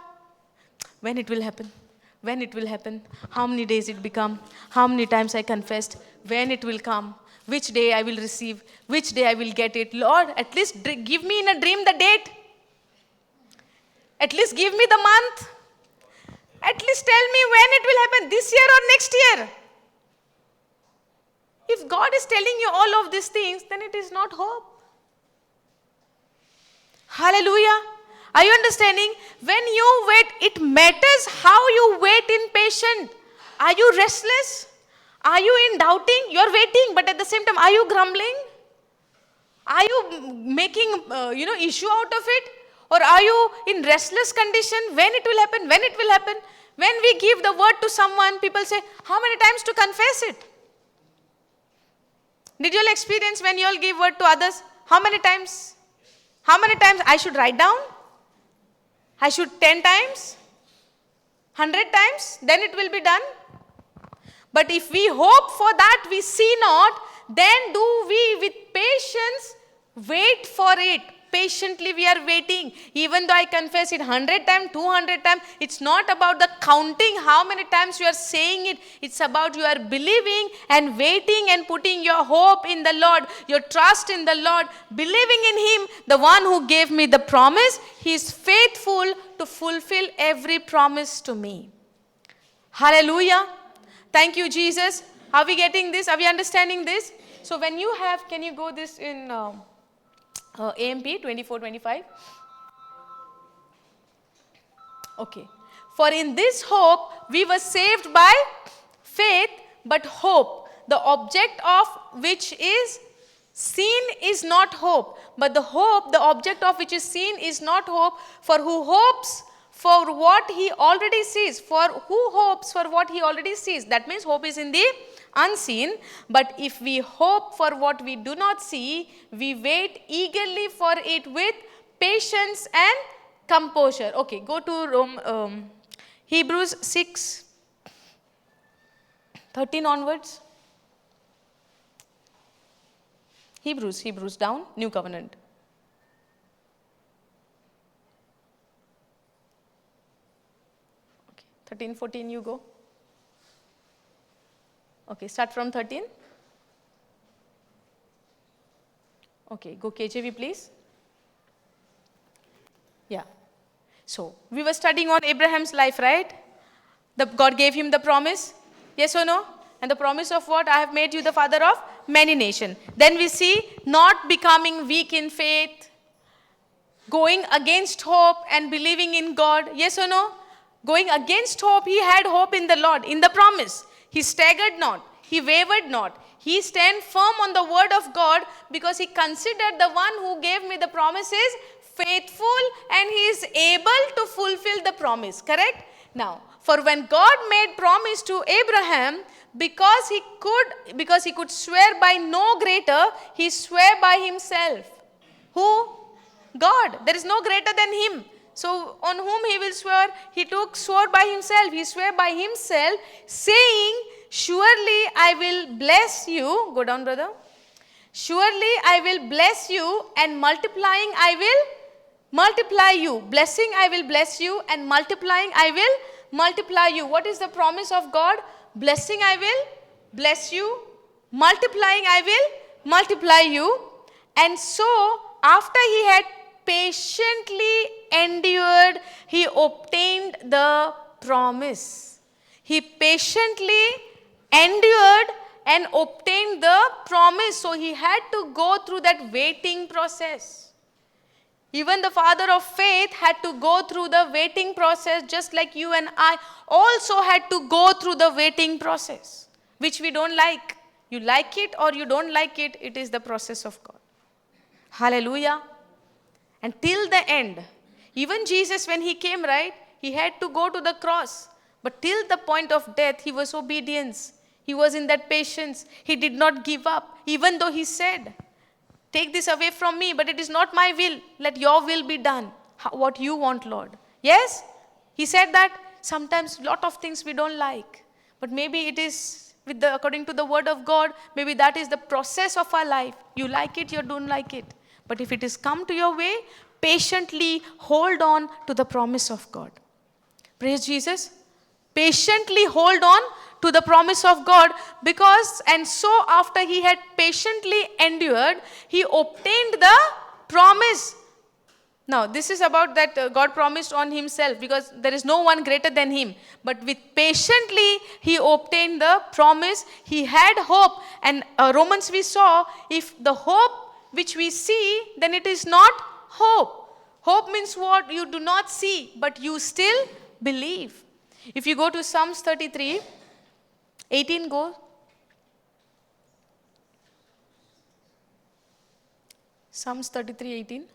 When it will happen. When it will happen. How many days it become. How many times I confessed. When it will come. Which day I will receive. Which day I will get it. Lord, at least give me in a dream the date. At least give me the month. At least tell me when it will happen. This year or next year. If God is telling you all of these things, then it is not hope. Hallelujah. Are you understanding? When you wait, it matters how you wait in patience. Are you restless? Are you in doubting? You are waiting, but at the same time, are you grumbling? Are you making issue out of it? Or are you in restless condition? When it will happen? When it will happen? When we give the word to someone, people say, how many times to confess it? Did you all experience when you all give word to others? How many times? How many times I should write down? I should 10 times? 100 times? Then it will be done. But if we hope for that we see not, then do we with patience wait for it. Patiently we are waiting. Even though I confess it 100 times, 200 times, it's not about the counting how many times you are saying it. It's about you are believing and waiting and putting your hope in the Lord, your trust in the Lord, believing in Him, the one who gave me the promise. He is faithful to fulfill every promise to me. Hallelujah. Thank you, Jesus. Are we getting this? Are we understanding this? So when you have, can you go this in AMP 24-25? Okay. For in this hope we were saved by faith, but hope, the object of which is seen, is not hope. But the hope, the object of which is seen, is not hope. For who hopes for what he already sees? For who hopes for what he already sees? That means hope is in the unseen. But if we hope for what we do not see, we wait eagerly for it with patience and composure. Okay, go to Hebrews 6:13 onwards. Hebrews down, New Covenant. Okay, 13, 14 you go. Okay, start from 13. Okay, go KJV please. Yeah. So, we were studying on Abraham's life, right? God gave him the promise. Yes or no? And the promise of what? I have made you the father of many nations. Then we see not becoming weak in faith, going against hope and believing in God. Yes or no? Going against hope, he had hope in the Lord, in the promise. He staggered not. He wavered not. He stand firm on the word of God because he considered the one who gave me the promises faithful and he is able to fulfill the promise. Correct? Now, for when God made promise to Abraham, because he could swear by no greater, he swore by himself. Who? God. There is no greater than him. So on whom he will swear? He swore by himself. He swore by himself, saying, surely I will bless you. Go down, brother. Surely I will bless you, and multiplying I will multiply you. Blessing I will bless you, and multiplying I will multiply you. What is the promise of God? Blessing I will bless you. Multiplying I will multiply you. And so after he had patiently endured, he obtained the promise. He patiently endured and obtained the promise. So he had to go through that waiting process. Even the father of faith had to go through the waiting process, just like you and I also had to go through the waiting process, which we don't like. You like it or you don't like it, it is the process of God. Hallelujah. And till the end, even Jesus, when he came, right, he had to go to the cross. But till the point of death, he was obedience. He was in that patience. He did not give up, even though he said, take this away from me, but it is not my will. Let your will be done. What you want, Lord. Yes? He said that sometimes a lot of things we don't like. But maybe it is according to the word of God, maybe that is the process of our life. You like it, you don't like it. But if it is come to your way, patiently hold on to the promise of God. Praise Jesus. Patiently hold on to the promise of God, and so after he had patiently endured, he obtained the promise. Now, this is about that God promised on himself, because there is no one greater than him. But with patiently, he obtained the promise. He had hope. And Romans we saw, if the hope which we see, then it is not hope. Hope means what? You do not see, but you still believe. If you go to Psalms 33, 18, go. Psalms 33, 18.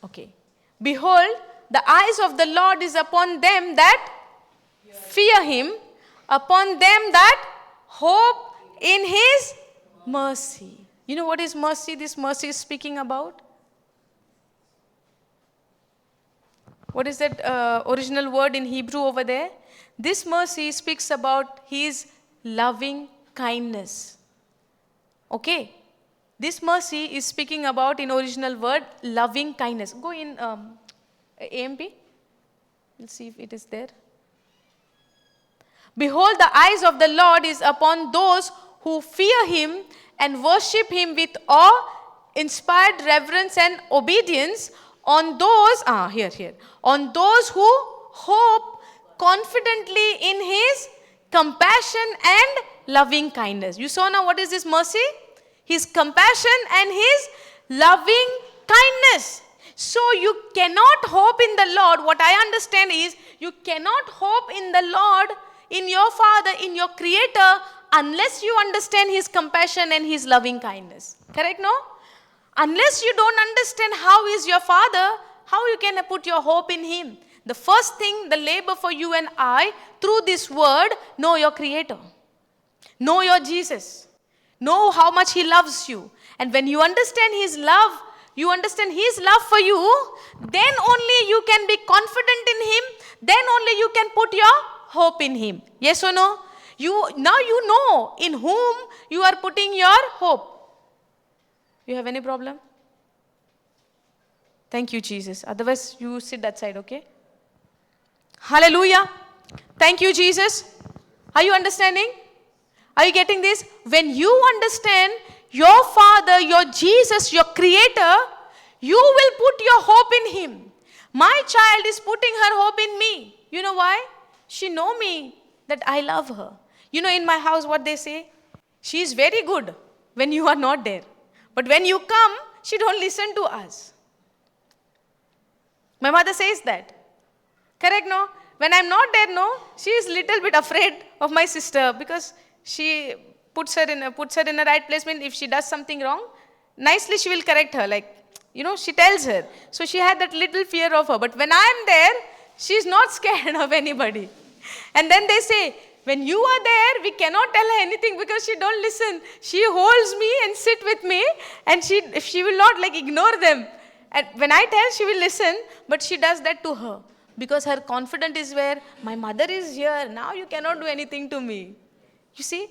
Okay. Behold, the eyes of the Lord is upon them that fear him, upon them that hope in his mercy. You know what is mercy? This mercy is speaking about? What is that original word in Hebrew over there? This mercy speaks about his loving kindness. Okay. This mercy is speaking about, in original word, loving kindness. Go in AMP. We'll see if it is there. Behold, the eyes of the Lord is upon those who fear him and worship him with awe-inspired reverence and obedience, on those, on those who hope confidently in his compassion and loving kindness. You saw now what is this mercy? His compassion and his loving kindness. So you cannot hope in the Lord. What I understand is, you cannot hope in the Lord, in your Father, in your Creator, unless you understand his compassion and his loving kindness. Correct, no? Unless you don't understand how is your Father, how you can put your hope in him? The first thing, the labor for you and I, through this word, know your Creator. Know your Jesus. Know how much he loves you. And when you understand his love, you understand his love for you, then only you can be confident in him, then only you can put your hope in him. Yes or no? Now you know in whom you are putting your hope. You have any problem? Thank you, Jesus. Otherwise, you sit that side, okay? Hallelujah. Thank you, Jesus. Are you understanding? Are you getting this? When you understand your Father, your Jesus, your Creator, you will put your hope in him. My child is putting her hope in me. You know why? She know me, that I love her. You know, in my house what they say? She is very good when you are not there. But when you come, she don't listen to us. My mother says that. Correct, no? When I'm not there, no, she is little bit afraid of my sister, because she puts her in a right place. Means if she does something wrong, nicely she will correct her. Like, she tells her. So she had that little fear of her. But when I am there, she's not scared of anybody. And then they say, when you are there, we cannot tell her anything because she don't listen. She holds me and sit with me, and she will not like ignore them. And when I tell, she will listen, but she does that to her. Because her confidence is where, my mother is here, now you cannot do anything to me. You see?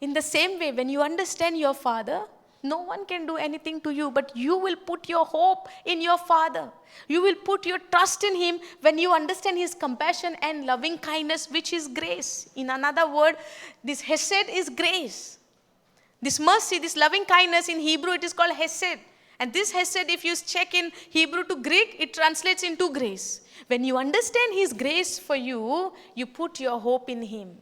In the same way, when you understand your Father, no one can do anything to you, but you will put your hope in your Father. You will put your trust in Him when you understand His compassion and loving kindness, which is grace. In another word, this Hesed is grace. This mercy, this loving kindness, in Hebrew it is called Hesed. And this Hesed, if you check in Hebrew to Greek, it translates into grace. When you understand His grace for you, you put your hope in Him.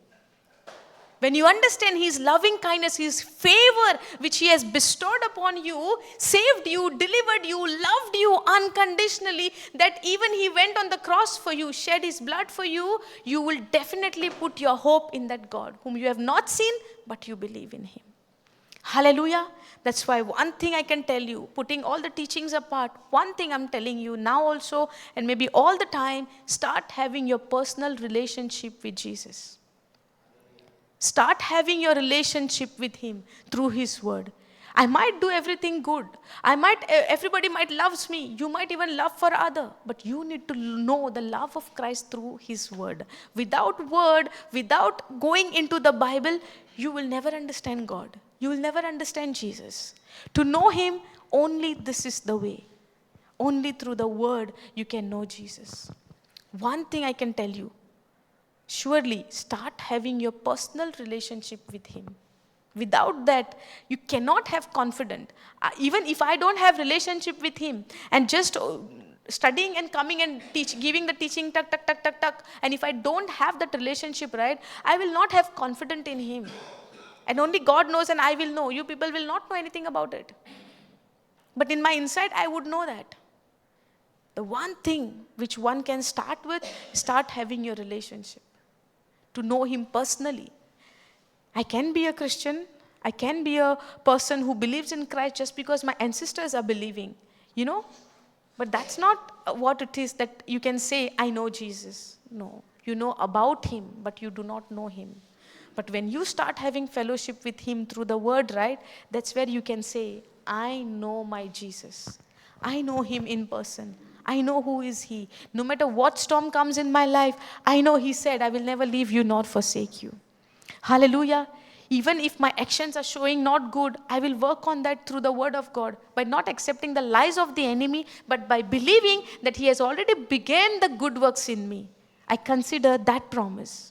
When you understand His loving kindness, His favor, which He has bestowed upon you, saved you, delivered you, loved you unconditionally, that even He went on the cross for you, shed His blood for you, you will definitely put your hope in that God, whom you have not seen, but you believe in Him. Hallelujah. That's why one thing I can tell you, putting all the teachings apart, one thing I'm telling you now also, and maybe all the time, start having your personal relationship with Jesus. Start having your relationship with Him through His word. I might do everything good. Everybody might loves me. You might even love for other. But you need to know the love of Christ through His word. Without word, without going into the Bible, you will never understand God. You will never understand Jesus. To know Him, only this is the way. Only through the word you can know Jesus. One thing I can tell you. Surely start having your personal relationship with Him. Without that, you cannot have confidence. Even if I don't have relationship with Him and just studying and coming and giving the teaching, tuck, tuck, tuck, tuck, tuck, and if I don't have that relationship, right, I will not have confidence in Him. And only God knows and I will know. You people will not know anything about it. But in my inside, I would know that. The one thing which one can start with, start having your relationship. To know Him personally. I can be a Christian. I can be a person who believes in Christ just because my ancestors are believing. But that's not what it is that you can say, I know Jesus. No. You know about Him, but you do not know Him. But when you start having fellowship with Him through the word, right, that's where you can say, I know my Jesus. I know Him in person. I know who is He. No matter what storm comes in my life, I know He said, I will never leave you nor forsake you. Hallelujah. Even if my actions are showing not good, I will work on that through the word of God. By not accepting the lies of the enemy, but by believing that He has already begun the good works in me. I consider that promise.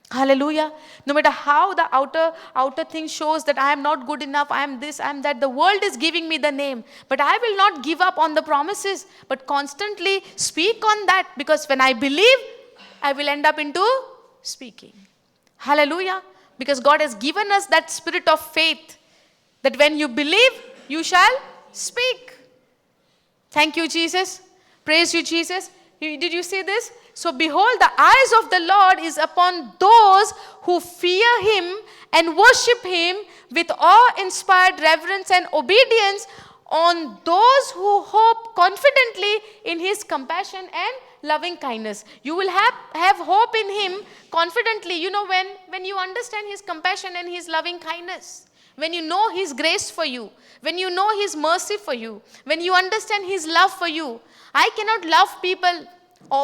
Hallelujah. No matter how the outer thing shows that I am not good enough, I am this, I am that, the world is giving me the name. But I will not give up on the promises, but constantly speak on that, because when I believe, I will end up into speaking. Hallelujah. Because God has given us that spirit of faith, that when you believe, you shall speak. Thank you, Jesus. Praise you, Jesus. Did you see this? So behold, the eyes of the Lord is upon those who fear Him and worship Him with awe-inspired reverence and obedience, on those who hope confidently in His compassion and loving kindness. You will have hope in Him confidently, when you understand His compassion and His loving kindness. When you know His grace for you, when you know His mercy for you, when you understand His love for you. I cannot love people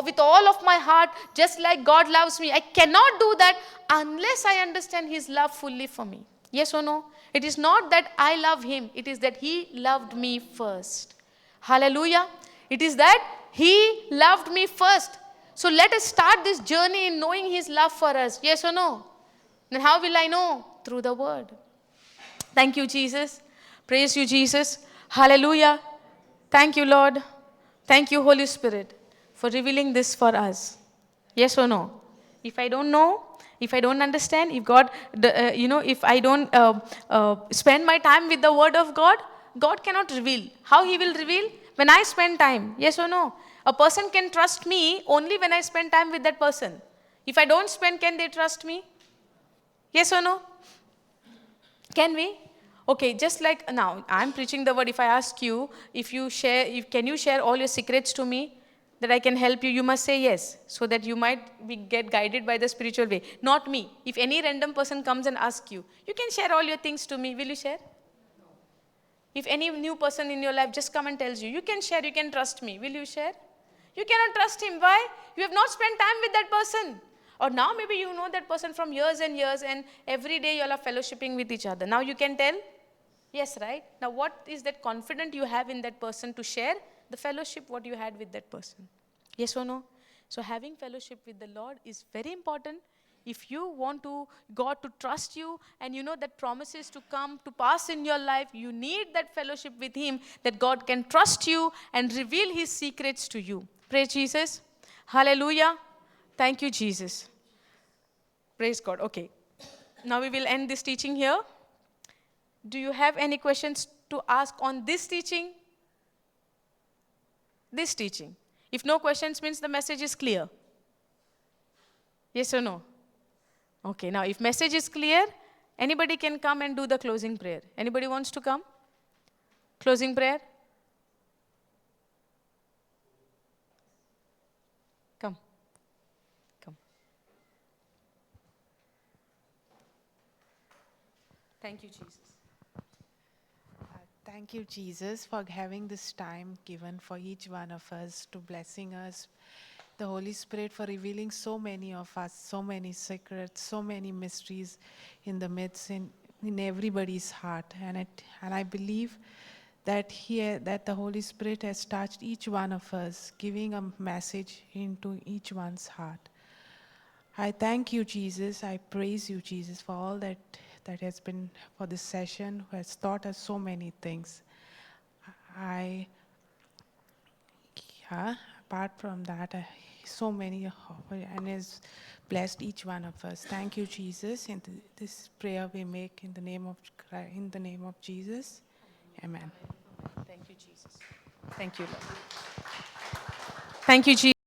with all of my heart just like God loves me. I cannot do that unless I understand His love fully for me. Yes or no? It is not that I love Him. It is that He loved me first. Hallelujah. It is that He loved me first. So let us start this journey in knowing His love for us. Yes or no? Then how will I know? Through the word. Thank you, Jesus. Praise you, Jesus. Hallelujah. Thank you, Lord. Thank you, Holy Spirit, for revealing this for us. Yes or no? If I don't know, if I don't understand, if God, if I don't spend my time with the word of God, God cannot reveal. How He will reveal? When I spend time. Yes or no? A person can trust me only when I spend time with that person. If I don't spend, can they trust me? Yes or no? Can we? Okay, just like now, I'm preaching the word. If I ask you, can you share all your secrets to me that I can help you? You must say yes, so that you might get guided by the spiritual way. Not me. If any random person comes and asks you, you can share all your things to me. Will you share? If any new person in your life just come and tells you, you can share, you can trust me. Will you share? You cannot trust him. Why? You have not spent time with that person. Or now maybe you know that person from years and every day you all are fellowshipping with each other. Now you can tell? Yes, right? Now what is that confidence you have in that person to share the fellowship what you had with that person? Yes or no? So having fellowship with the Lord is very important. If you want to God to trust you and you know that promises to come to pass in your life, you need that fellowship with him that God can trust you and reveal his secrets to you. Praise Jesus. Hallelujah. Thank you, Jesus. Praise God. Okay. Now we will end this teaching here. Do you have any questions to ask on this teaching? This teaching. If no questions means the message is clear. Yes or no? Okay, now if message is clear, anybody can come and do the closing prayer. Anybody wants to come? Closing prayer? Come. Come. Thank you, Jesus. Thank you, Jesus, for having this time given for each one of us, to blessing us. The Holy Spirit for revealing so many of us, so many secrets, so many mysteries in the midst, in everybody's heart. And I believe that that the Holy Spirit has touched each one of us, giving a message into each one's heart. I thank you, Jesus. I praise you, Jesus, for all that has been for this session, who has taught us so many things. Apart from that, so many, and has blessed each one of us. Thank you, Jesus. And this prayer we make in the name of Jesus. Amen. Thank you, Jesus. Thank you, Lord. Thank you, Jesus.